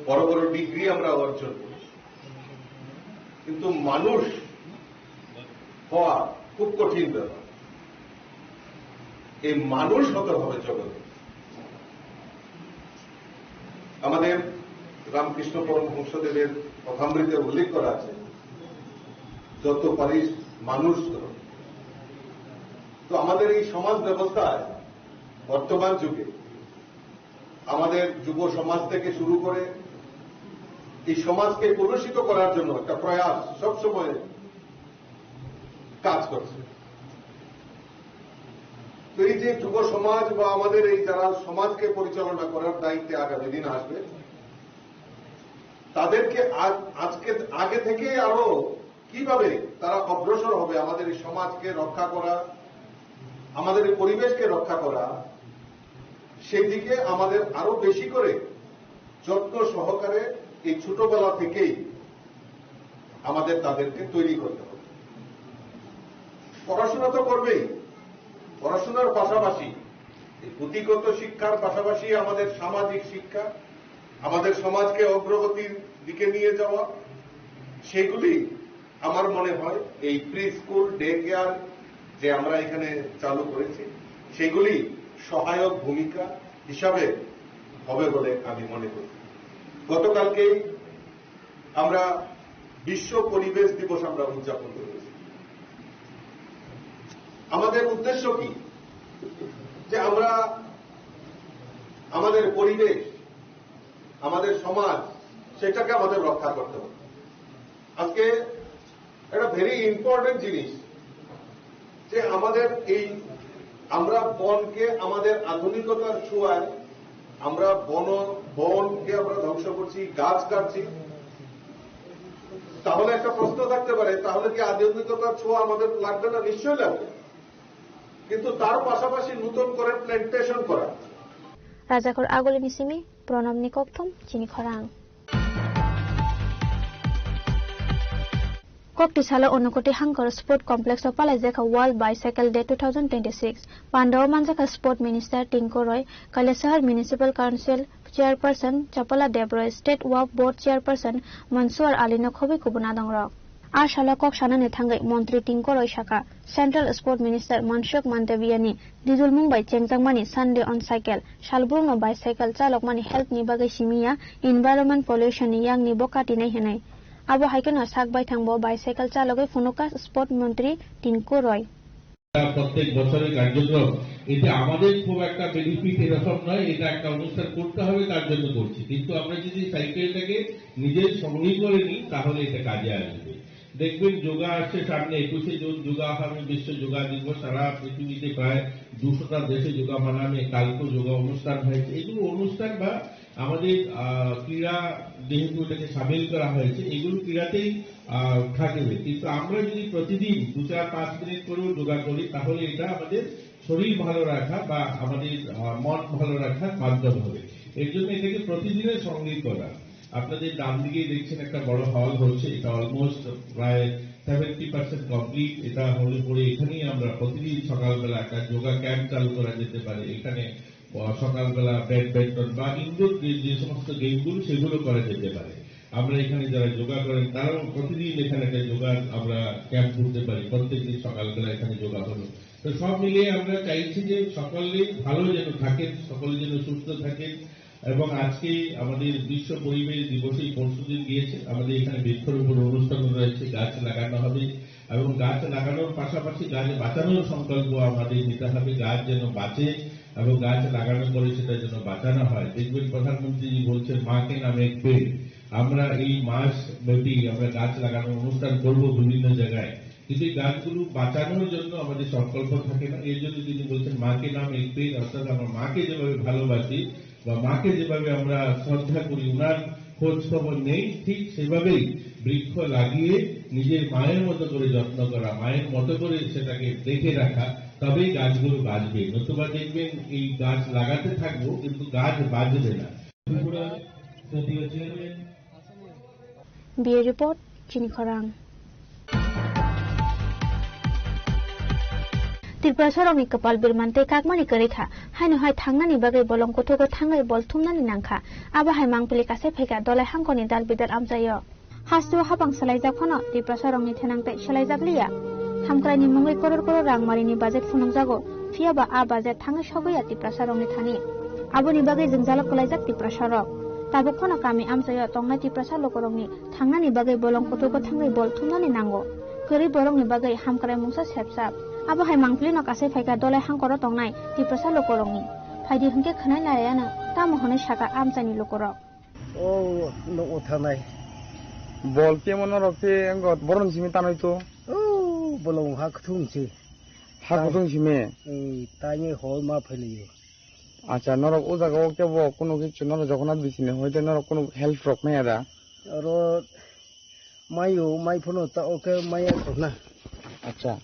বড় বড় ডিগ্রি আমরা অর্জন করি, কিন্তু মানুষ হওয়া খুব কঠিন ব্যাপার। এই মানুষ হতে হবে জগতে। আমাদের রামকৃষ্ণ পরমহংসদেবের কথামৃতে উল্লেখ করা আছে, যত পারিস মানুষ ধর। তো আমাদের এই সমাজ ব্যবস্থায় বর্তমান যুগে আমাদের যুব সমাজ থেকে শুরু করে এই সমাজকে কলুষিত করার জন্য একটা প্রয়াস সবসময় কাজ করছে। তো এই যে যুব সমাজ বা আমাদের এই যারা সমাজকে পরিচালনা করার দায়িত্বে আগামী দিন আসবে, তাদেরকে আগে থেকে আরো কিভাবে তারা অগ্রসর হবে আমাদের এই সমাজকে রক্ষা করা, আমাদের এই পরিবেশকে রক্ষা করা, সেই দিকে আমাদের আরো বেশি করে যত্ন সহকারে এই ছোটবেলা থেকেই আমাদের তাদেরকে তৈরি করতে হবে। পড়াশোনা তো করবেই, পড়াশোনার পাশাপাশি পুঁথিগত শিক্ষার পাশাপাশি আমাদের সামাজিক শিক্ষা, আমাদের সমাজকে অগ্রগতির দিকে নিয়ে যাওয়া, সেগুলি আমার মনে হয় এই প্রি স্কুল ডে কেয়ার যে আমরা এখানে চালু করেছি সেগুলি সহায়ক ভূমিকা হিসাবে হবে বলে আমি মনে করি। গতকালকেই আমরা বিশ্ব পরিবেশ দিবস আমরা উদযাপন করেছি। আমাদের উদ্দেশ্য কি? যে আমরা আমাদের পরিবেশ, আমাদের সমাজ, সেটাকে আমাদের রক্ষা করতে হবে। আজকে একটা ভেরি ইম্পর্টেন্ট জিনিস যে আমাদের এই আমরা বনকে আমাদের আধুনিকতার ছোঁয়ায় আমরা বনকে আমরা ধ্বংস করছি, গাছ কাটছি। তাহলে একটা প্রশ্ন থাকতে পারে, তাহলে কি আধুনিকতার ছোঁয়া আমাদের লাগবে না? নিশ্চয়ই লাগবে, কিন্তু তার পাশাপাশি নতুন করে প্ল্যান্টেশন করা। Rajakor Agolini Simi, Pronom Nikoktum, Chini Khorang. Koktisala Onokoti Hankar Sport Complex of Palazeka World Bicycle Day 2026. Pandao Manjaka Sport Minister Tinko Roy, Kalesahar Municipal Council Chairperson Chapala Debroy, State Walk Board Chairperson Mansoor Alino Khobi Kubunadang Rock. Ashala Kok Shanane Thangai Montri Tinko Roy Shaka, Central Sport Minister Manshuk Mantaviani, Dizul Mumbai Chengtangmani Sunday on Cycle, Shalbruno Bicycle Chalokmani Help Ni Bagai Shimia, Environment Pollution Ni Yang Ni Bokati Nei Henai. Abo haikeno sakbai thangbo bicycle chaloge Funuka Sport Mantri Tinko Roy. প্রত্যেক বছরের কার্যক্রম এটা আমাদের খুব একটা benefit এরকম নয়, এটা একটা অনুষ্ঠান করতে হবে তার জন্য করছি, কিন্তু আমরা যদি সাইকেলটাকে নিজের সঙ্গী করে নিই তাহলে এটা কাজে আসবে। দেখবেন যোগা আসছে সামনে 21শে জুন যোগা হবে, বিশ্ব যোগা দিবস, সারা পৃথিবীতে প্রায় 200টা দেশে যোগা মানাবে, কালকে যোগা অনুষ্ঠান হয়েছে। এগুলো অনুষ্ঠান বা আমাদের ক্রীড়া যেহেতু এটাকে সামিল করা হয়েছে এগুলো ক্রীড়াতেই থাকবে, কিন্তু আমরা যদি প্রতিদিন 2-4-5 মিনিট করেও যোগা করি তাহলে এটা আমাদের শরীর ভালো রাখা বা আমাদের মন ভালো রাখার মাধ্যম হবে। এর জন্য এটাকে প্রতিদিনের সঙ্গে করা। আপনাদের ডান দিকে দেখছেন একটা বড় হল হচ্ছে, এটা অলমোস্ট প্রায় 70% কমপ্লিট। এটা হলে পরে এখানেই আমরা প্রতিদিন সকালবেলা একটা যোগা ক্যাম্প চালু করা যেতে পারে। এখানে সকালবেলা ব্যাডমিন্টন বা ইনডোর যে সমস্ত গেমগুলো সেগুলো করা যেতে পারে। আমরা এখানে যারা যোগা করেন তারাও প্রতিদিন এখানে একটা যোগা আমরা ক্যাম্প করতে পারি, প্রত্যেকদিন সকালবেলা এখানে যোগা হলো। তো সব মিলিয়ে আমরা চাইছি যে সকলে ভালো যেন থাকেন, সকলে যেন সুস্থ থাকেন। এবং আজকে আমাদের বিশ্ব পরিবেশ দিবসেই পরশুদিন গিয়েছে, আমাদের এখানে বৃক্ষরোপণ অনুষ্ঠান রয়েছে, গাছ লাগানো হবে এবং গাছ লাগানোর পাশাপাশি গাছ বাঁচানোর সংকল্প আমাদের নিতে হবে। গাছ যেন বাঁচে এবং গাছ লাগানোর পরে সেটা যেন বাঁচানো হয়। দেখবেন প্রধানমন্ত্রী বলছেন মাকে নামে এক পেড়। আমরা এই মাস ব্যাপী আমরা গাছ লাগানোর অনুষ্ঠান করব বিভিন্ন জায়গায়, কিন্তু এই গাছগুলো বাঁচানোর জন্য আমাদের সংকল্প থাকে না। এর জন্য তিনি বলছেন মাকে নাম এক পেড়, অর্থাৎ আমরা মাকে যেভাবে ভালোবাসি বা মাকে যেভাবে আমরা শ্রদ্ধা করি, উনার খোঁজ খবর নেই, ঠিক সেভাবেই বৃক্ষ লাগিয়ে নিজের মায়ের মতো করে যত্ন করা, মায়ের মতো করে সেটাকে দেখে রাখা, তবেই গাছগুলো বাঁচবে। নতুবা দেখবেন এই গাছ লাগাতে থাকবো কিন্তু গাছ বাঁচবে না। Bureau Report, Chini Khorang. Tripura Sorong Kapal Birmante Kakmani Karikha, Haino Hai Tangani Bagay Bolong Kotogo Tangai Bol Tumnani Nangka, Aba Hai Mangpili Kase Peka, Dola Hankoni Dal Bidal Amzayo. Hastu Habang Salaiza Kono, Tripura Sorong ni Tenangte Shalaiza Blia. Hamkrai ni Mungai Koror Rang Marini Budget Funung Zago, Fiaba A Budget Tanga Shogoya Tripura Sorong ni Thani. Abu ni Bagay Zingzala Kolaiza Tripura Sorong. Tabo kono kami amsayo tongna Tripura Sorong Tangani Bagay Bolong Kotogo Tangai Bol Tumnani Nango. Keri Bolong ni Bagay Hamkrai Mungsa Sepsap. Abo hai mangpli no kase phaika dole hangkoro tongnai Tripura lokorongni phaidi hungke khanai larayana tamo honai saka amchani lokorok o no othanai bol kemon rokte angot boron simi tanoi to o bolong ha khthungchi sime taine hol ma pheliyo acha norok o jaga o kebo kono kichu nor jogonat bisine hoite norok kono help rok mai ada aro mai phono ta oke maya thona acha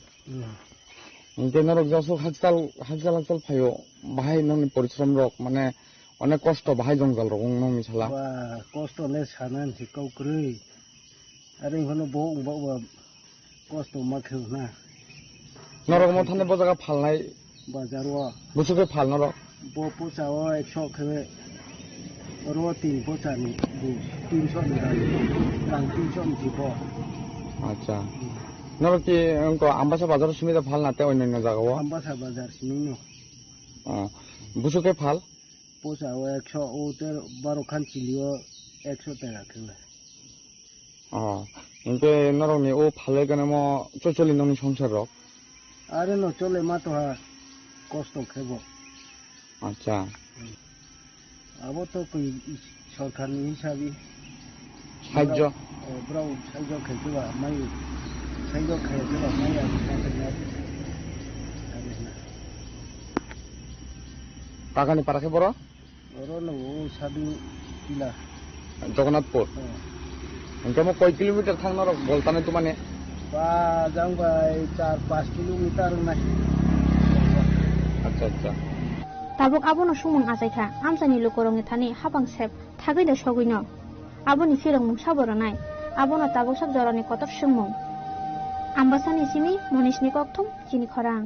নরক যশোক হাজকাল ফাইও বাহাই ননি পরিশ্রম rock মানে অনেক কষ্ট বাহাই জঙ্গল rock নং মিছালা কষ্ট নে সানান সিকাও ক্রই আরে হনো বউ বউ কষ্ট মাখেও না নরক মথানে বজাগা ফালনাই বাজারও বুসুকে ফাল নরক ব পোচাও 100 খেবে রো 3 পোচানি 300 নি রাং 300 নি ব আচ্ছা নরকি অঙ্ক আমবাসা বাজার সুবিধা ভাল নাতে অন্যান্য জায়গাও আমবাসা বাজার সিনিনো বুসুকে ফাল পোচাও 100 ওতে 12 খান চিলিও 100 টাকা খেলে ইনকে নরনি ও ফালে কেন ম চচলি ননি সংসার রক আরে ন চলে মা তো কষ্ট খেব আচ্ছা আবো তো কই সরকারি হিসাবে সাহায্য ব্রাউ সাহায্য খেবা মাই সাহায্য খেবা মাই আর কাকানি পারাকে বড় ওরো ন ও সাদু কিলা জগন্নাথপুর ইনকে ম কয় কিলোমিটার থাকনার বলতানে তো মানে বা যাংবাই 4-5 কিলোমিটার না আচ্ছা আচ্ছা tabuk abono sumung asaikha amsani lokorong thani habang sep thagai da sogino aboni firong mung saboranai abono tabuk sak jorani kotor sumung ambasani simi monishni kokthum chini khorang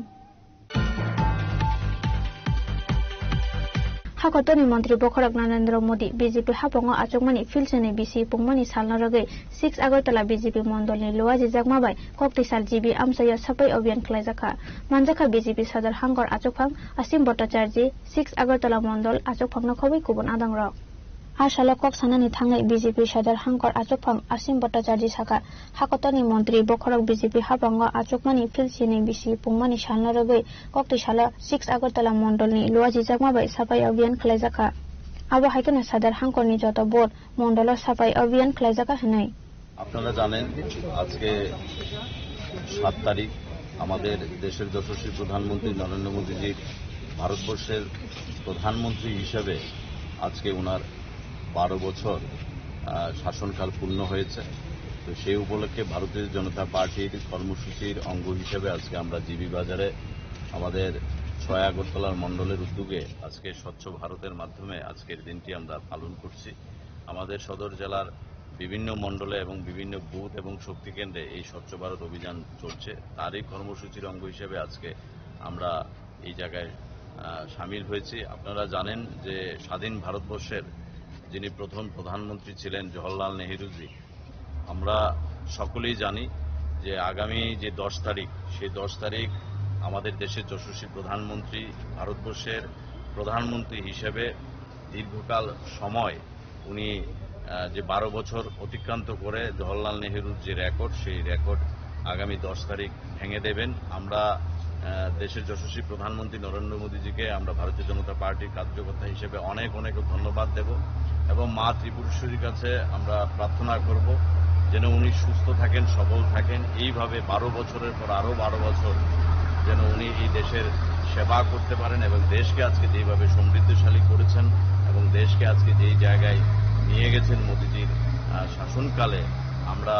Hakotoni Mantri Bokharak Narendra Modi BJP Hapongo Achokmani Filsene BC Pungmani Salna Rogai 6 Agartala BJP Mondolni Loaji Jagmabai Kokti Sal GB Amsaya Sapai Obyan Klaijaka Manjaka BJP Sadar Hangor Achokphang Asim Bhattacharya 6 Agartala Mondol Achokphangna Khobai Kubon Adangrok Ashala Kok Sanani Thangai BJP Sadar Hangor Achokphang Asim Bhattacharya Saka Hakotoni Mantri Bokharak BJP Hapongo Achokmani Filsene BC Pungmani Salna Rogai Kokti Sala 6 Agartala Mondolni Loaji Jagmabai Sapai Obyan Klaijaka Abo haikena Sadar Hangkorni joto board Mondolo Sapai Obyan Klaijaka hanai আপনারা জানেন আজকে 7 তারিখ আমাদের দেশের যশস্বী প্রধানমন্ত্রী নরেন্দ্র মোদীজির ভারতবর্ষের প্রধানমন্ত্রী হিসেবে আজকে ওনার 12 বছর শাসনকাল পূর্ণ হয়েছে তো সেই উপলক্ষে ভারতীয় জনতা পার্টির কর্মসূচির অঙ্গ হিসেবে আজকে আমরা জিবি বাজারে আমাদের 6 আগরতলার মণ্ডলের উদ্যোগে আজকে স্বচ্ছ ভারতের মাধ্যমে আজকের দিনটি আমরা পালন করছি আমাদের সদর জেলার বিভিন্ন মণ্ডলে এবং বিভিন্ন বুথ এবং শক্তি কেন্দ্রে এই স্বচ্ছ ভারত অভিযান চলছে তারই কর্মসূচির অঙ্গ হিসেবে আজকে আমরা এই জায়গায় শামিল হয়েছি আপনারা জানেন যে স্বাধীন ভারতবর্ষের যিনি প্রথম প্রধানমন্ত্রী ছিলেন জওহরলাল নেহরুজি আমরা সকলেই জানি যে আগামী যে 10 তারিখ সেই 10 তারিখ আমাদের দেশের যশস্বী প্রধানমন্ত্রী ভারতবর্ষের প্রধানমন্ত্রী হিসেবে দীর্ঘকাল সময় উনি যে 12 বছর অতিক্রান্ত করে জওহরলাল নেহরুর যে রেকর্ড সেই রেকর্ড আগামী 10 তারিখ ভেঙে দেবেন আমরা দেশের যশস্বী প্রধানমন্ত্রী নরেন্দ্র মোদীজিকে আমরা ভারতীয় জনতা পার্টির কার্যকর্তা হিসেবে অনেক অনেক ধন্যবাদ দেব এবং মা ত্রিপুরেশ্বরীর কাছে আমরা প্রার্থনা করব যেন উনি সুস্থ থাকেন সবল থাকেন এইভাবে 12 বছরের পর আরো 12 বছর যেন উনি এই দেশের সেবা করতে পারেন এবং দেশকে আজকে যেভাবে সমৃদ্ধশালী করেছেন এবং দেশকে আজকে যেই জায়গায় নিয়ে গেছেন মোদীজির শাসনকালে আমরা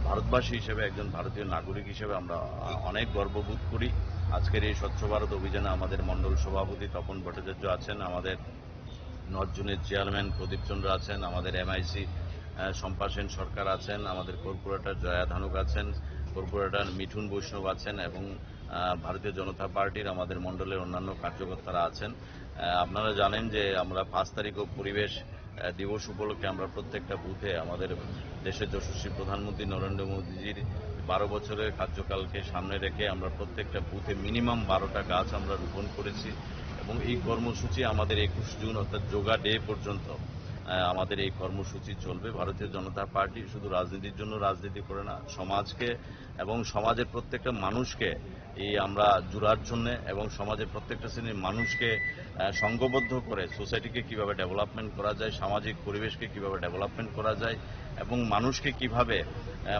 ভারতবাসী হিসেবে একজন ভারতীয় নাগরিক হিসেবে আমরা অনেক গর্ববোধ করি আজকের এই স্বচ্ছ ভারত অভিযানে আমাদের মণ্ডল সভাপতি তপন ভট্টাচার্য আছেন আমাদের নজনের চেয়ারম্যান প্রদীপ চন্দ্র আছেন আমাদের এমআইসি শম্পা সেন সরকার আছেন আমাদের কর্পোরেটর জয়া ধানুক আছেন কর্পোরেটর মিঠুন বৈষ্ণব আছেন এবং ভারতীয় জনতা পার্টির আমাদের মণ্ডলের অন্যান্য কার্যকর্তারা আছেন আপনারা জানেন যে আমরা 5 তারিখ পরিবেশ দিবস উপলক্ষে আমরা প্রত্যেকটা বুথে আমাদের দেশের যশস্বী প্রধানমন্ত্রী নরেন্দ্র মোদীজির 12 বছরের কার্যকালকে সামনে রেখে আমরা প্রত্যেকটা বুথে মিনিমাম 12টা গাছ আমরা রোপণ করেছি এবং এই কর্মসূচি আমাদের 21 জুন অর্থাৎ যোগা ডে পর্যন্ত আমাদের এই কর্মসূচি চলবে ভারতীয় জনতা পার্টি শুধু রাজনীতির জন্য রাজনীতি করে না সমাজকে এবং সমাজের প্রত্যেকটা মানুষকে এই আমরা জোড়ার জন্য এবং সমাজের প্রত্যেকটা শ্রেণীর মানুষকে সংঘবদ্ধ করে সোসাইটিকে কিভাবে ডেভেলপমেন্ট করা যায় সামাজিক পরিবেশকে কিভাবে ডেভেলপমেন্ট করা যায় এবং মানুষকে কিভাবে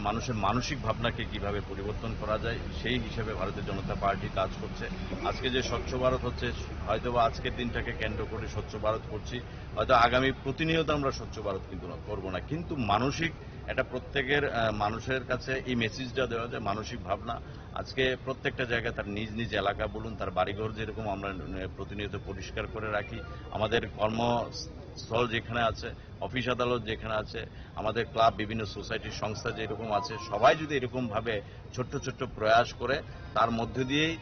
মানুষের মানসিক ভাবনাকে কিভাবে পরিবর্তন করা যায় সেই হিসেবে ভারতীয় জনতা পার্টি কাজ করছে আজকে যে স্বচ্ছ ভারত হচ্ছে হয়তোবা আজকের দিনটাকে কেন্দ্র করে স্বচ্ছ ভারত করছি হয়তো আগামী প্রতিনিয়ত আমরা স্বচ্ছ ভারত কিন্তু করবো না কিন্তু মানসিক এটা প্রত্যেকের মানুষের কাছে এই মেসেজটা দেওয়া যায় মানসিক ভাবনা আজকে প্রত্যেকটা জায়গায় তার নিজ নিজ এলাকা বলুন তার বাড়িঘর যেরকম আমরা প্রতিনিয়ত পরিষ্কার করে রাখি আমাদের কর্মস্থল যেখানে আছে অফিস আদালত যেখানে আছে আমাদের ক্লাব বিভিন্ন সোসাইটির সংস্থা যেরকম আছে সবাই যদি এরকম ভাবে ছোট্ট ছোট্ট প্রয়াস করে তার মধ্যে দিয়েই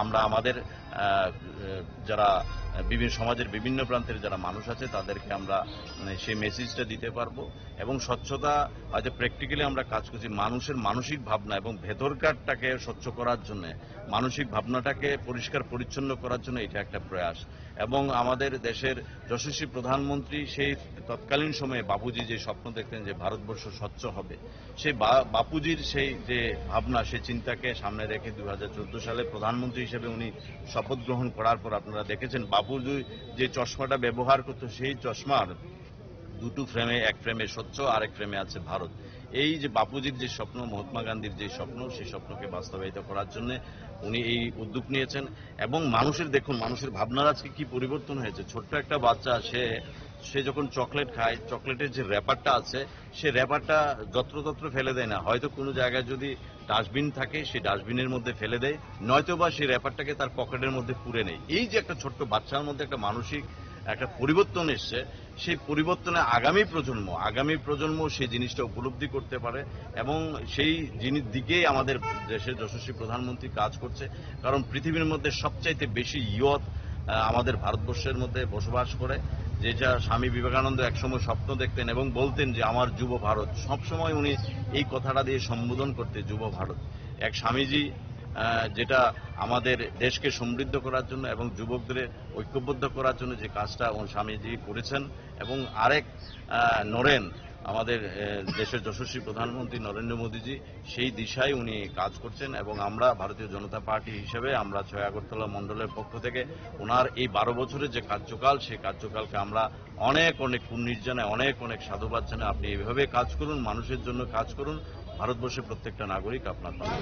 আমরা আমাদের যারা বিভিন্ন সমাজের বিভিন্ন প্রান্তের যারা মানুষ আছে তাদেরকে আমরা সেই মেসেজটা দিতে পারবো এবং স্বচ্ছতা হয়তো প্র্যাকটিক্যালি আমরা কাজ করছি মানুষের মানসিক ভাবনা এবং ভেতরকারটাকে স্বচ্ছ করার জন্য মানসিক ভাবনাটাকে পরিষ্কার পরিচ্ছন্ন করার জন্য এটা একটা প্রয়াস এবং আমাদের দেশের যশস্বী প্রধানমন্ত্রী সেই তৎকালীন সময়ে বাপুজি যে স্বপ্ন দেখতেন যে ভারতবর্ষ স্বচ্ছ হবে সেই বাপুজির সেই যে ভাবনা সেই চিন্তাকে সামনে রেখে 2014 সালে প্রধানমন্ত্রী হিসেবে উনি শপথ গ্রহণ করার পর আপনারা দেখেছেন বাপুজি যে চশমাটা ব্যবহার করতো সেই চশমার দুটো ফ্রেমে এক ফ্রেমে স্বচ্ছ আরেক ফ্রেমে আছে ভারত এই যে বাপুজির যে স্বপ্ন মহাত্মা গান্ধীর যে স্বপ্ন সেই স্বপ্নকে বাস্তবায়িত করার জন্য উনি এই উদ্যোগ নিয়েছেন এবং মানুষের দেখুন মানুষের ভাবনার আজকে কি পরিবর্তন হয়েছে ছোট্ট একটা বাচ্চা সে যখন চকলেট খায় চকলেটের যে র্যাপারটা আছে সে র্যাপারটা যত্রতত্র ফেলে দেয় না হয়তো কোনো জায়গায় যদি ডাস্টবিন থাকে সেই ডাস্টবিনের মধ্যে ফেলে দেয়, নয়তোবা সেই র্যাপারটাকে তার পকেটের মধ্যে পুরে নেয়। এই যে একটা ছোট্ট বাচ্চার মধ্যে একটা মানসিক একটা পরিবর্তন এসছে, সেই পরিবর্তনে আগামী প্রজন্ম সেই জিনিসটা উপলব্ধি করতে পারে এবং সেই জিনিস দিকেই আমাদের দেশের যশস্বী প্রধানমন্ত্রী কাজ করছে। কারণ পৃথিবীর মধ্যে সবচাইতে বেশি ইয়ত আমাদের ভারতবর্ষের মধ্যে বসবাস করে, যেটা স্বামী বিবেকানন্দ একসময় স্বপ্ন দেখতেন এবং বলতেন যে আমার যুব ভারত। সবসময় উনি এই কথাটা দিয়ে সম্বোধন করতেন যুব ভারত। এক স্বামীজি যেটা আমাদের দেশকে সমৃদ্ধ করার জন্য এবং যুবকদের ঐক্যবদ্ধ করার জন্য যে কাজটা স্বামীজি করেছেন, এবং আরেক নরেন আমাদের দেশের যশস্বী প্রধানমন্ত্রী নরেন্দ্র মোদীজি সেই দিশায় উনি কাজ করছেন। এবং আমরা ভারতীয় জনতা পার্টি হিসেবে আমরা 6 আগরতলা মণ্ডলের পক্ষ থেকে ওনার এই 12 বছরের যে কার্যকাল, সেই কার্যকালকে আমরা অনেক কুর্নিশ জানাই, অনেক সাধুবাদ জানাই। আপনি এইভাবে কাজ করুন, মানুষের জন্য কাজ করুন, ভারতবর্ষের প্রত্যেকটা নাগরিক আপনার পাশে।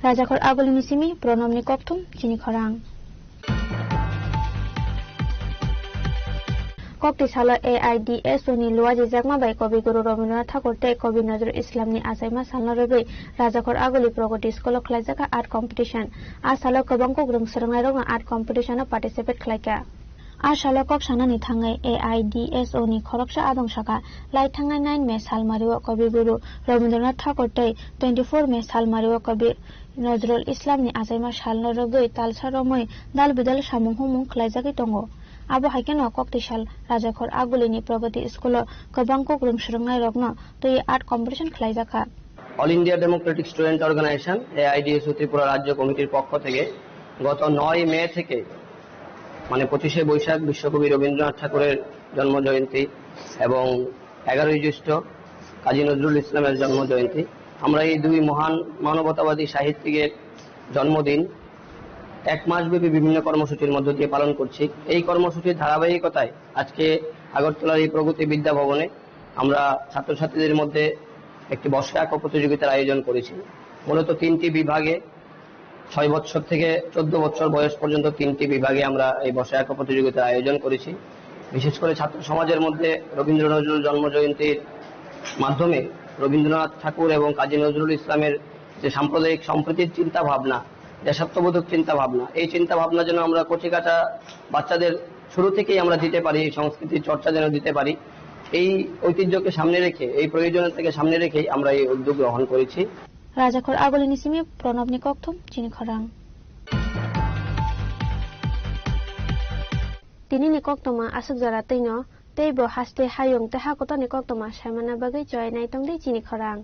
Rajakor agulini simi pronomni koktum chini khorang. Kokti sala AIDS uni luaji jakma bai Kavi Guru Rabindranath Tagore te Kavi Nazrul Islam ni asaima salna rebe Rajakor aguli progoti skolo khlaijaka art competition. A sala kobangko grung srangai rong art competition a participate khlaika. A sala kok sanani thangai AIDS uni khoroksha adong saka lai thangai 9 me sal mariwa Kavi Guru Rabindranath Tagore te 24 me sal mariwa Kavi Nazrul Islam ni asaima salna rebe talsa romoi dal bidal samung humung khlaijaki tongo. Abo haikeno koktisal Rajakor agulini progoti skolo kobangko grung srangai rogno to ei art competition khlaijaka. All India democratic student organisation AIDS Tripura রাজ্য কমিটির পক্ষ থেকে গত 9 মে থেকে মানে 25শে বৈশাখ বিশ্বকবি রবীন্দ্রনাথ ঠাকুরের জন্মজয়ন্তী এবং 11ই জ্যৈষ্ঠ কাজী নজরুল ইসলামের জন্মজয়ন্তী, আমরা এই দুই মহান মানবতাবাদী সাহিত্যিকের জন্মদিন 1 মাসব্যাপী বিভিন্ন কর্মসূচির মধ্য দিয়ে পালন করছি। এই কর্মসূচির ধারাবাহিকতায় আজকে আগরতলার এই প্রগতি বিদ্যা ভবনে আমরা ছাত্রছাত্রীদের মধ্যে একটি বর্ষা আঁকা প্রতিযোগিতার আয়োজন করেছি। মূলত 3টি বিভাগে 6 বছর থেকে 14 বছর বয়স পর্যন্ত 3টি বিভাগে আমরা এই বর্ষা আঁকা প্রতিযোগিতার আয়োজন করেছি। বিশেষ করে ছাত্র সমাজের মধ্যে রবীন্দ্র নজরুল জন্মজয়ন্তীর মাধ্যমে রবীন্দ্রনাথ ঠাকুর এবং কাজী নজরুল ইসলামের যে সাম্প্রদায়িক সম্প্রীতির চিন্তা ভাবনা, দেশাত্মবোধক চিন্তা ভাবনা, এই চিন্তা ভাবনা যেন আমরা কচিকাঁচা বাচ্চাদের শুরু থেকেই আমরা দিতে পারি, এই সংস্কৃতির চর্চা যেন দিতে পারি, এই ঐতিহ্যকে সামনে রেখে, এই প্রয়োজনীয়তাকে সামনে রেখেই আমরা এই উদ্যোগ গ্রহণ করেছি। Rajakor agulini simi pronomni koktum chini khorang. Tini ni koktoma asuk jara teino teibo haste hayung te hakoto ni koktoma samana bagai joy nai tongdei chini khorang.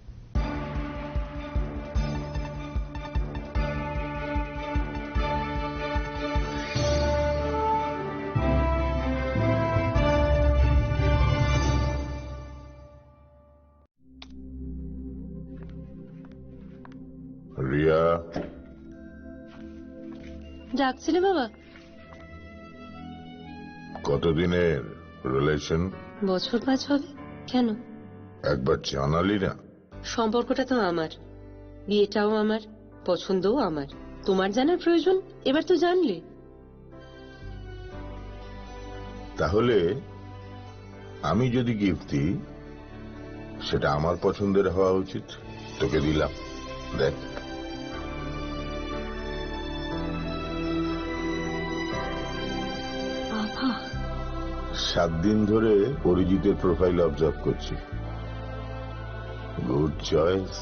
Riya, ডাকছিলে বাবা? কতদিনের রিলেশন? বছর 5 হবে। কেন? একবার জানালি না? সম্পর্কটা তো আমার, বিয়েটাও আমার, পছন্দও আমার। তোমার জানার প্রয়োজন এবার তো জানলে। তাহলে আমি যদি গিফট দিই সেটা আমার পছন্দের হওয়া উচিত। তোকে দিলাম, দেখ। 7 দিন ধরে অরিজিতের প্রোফাইল অবজার্ভ করছি। Good choice.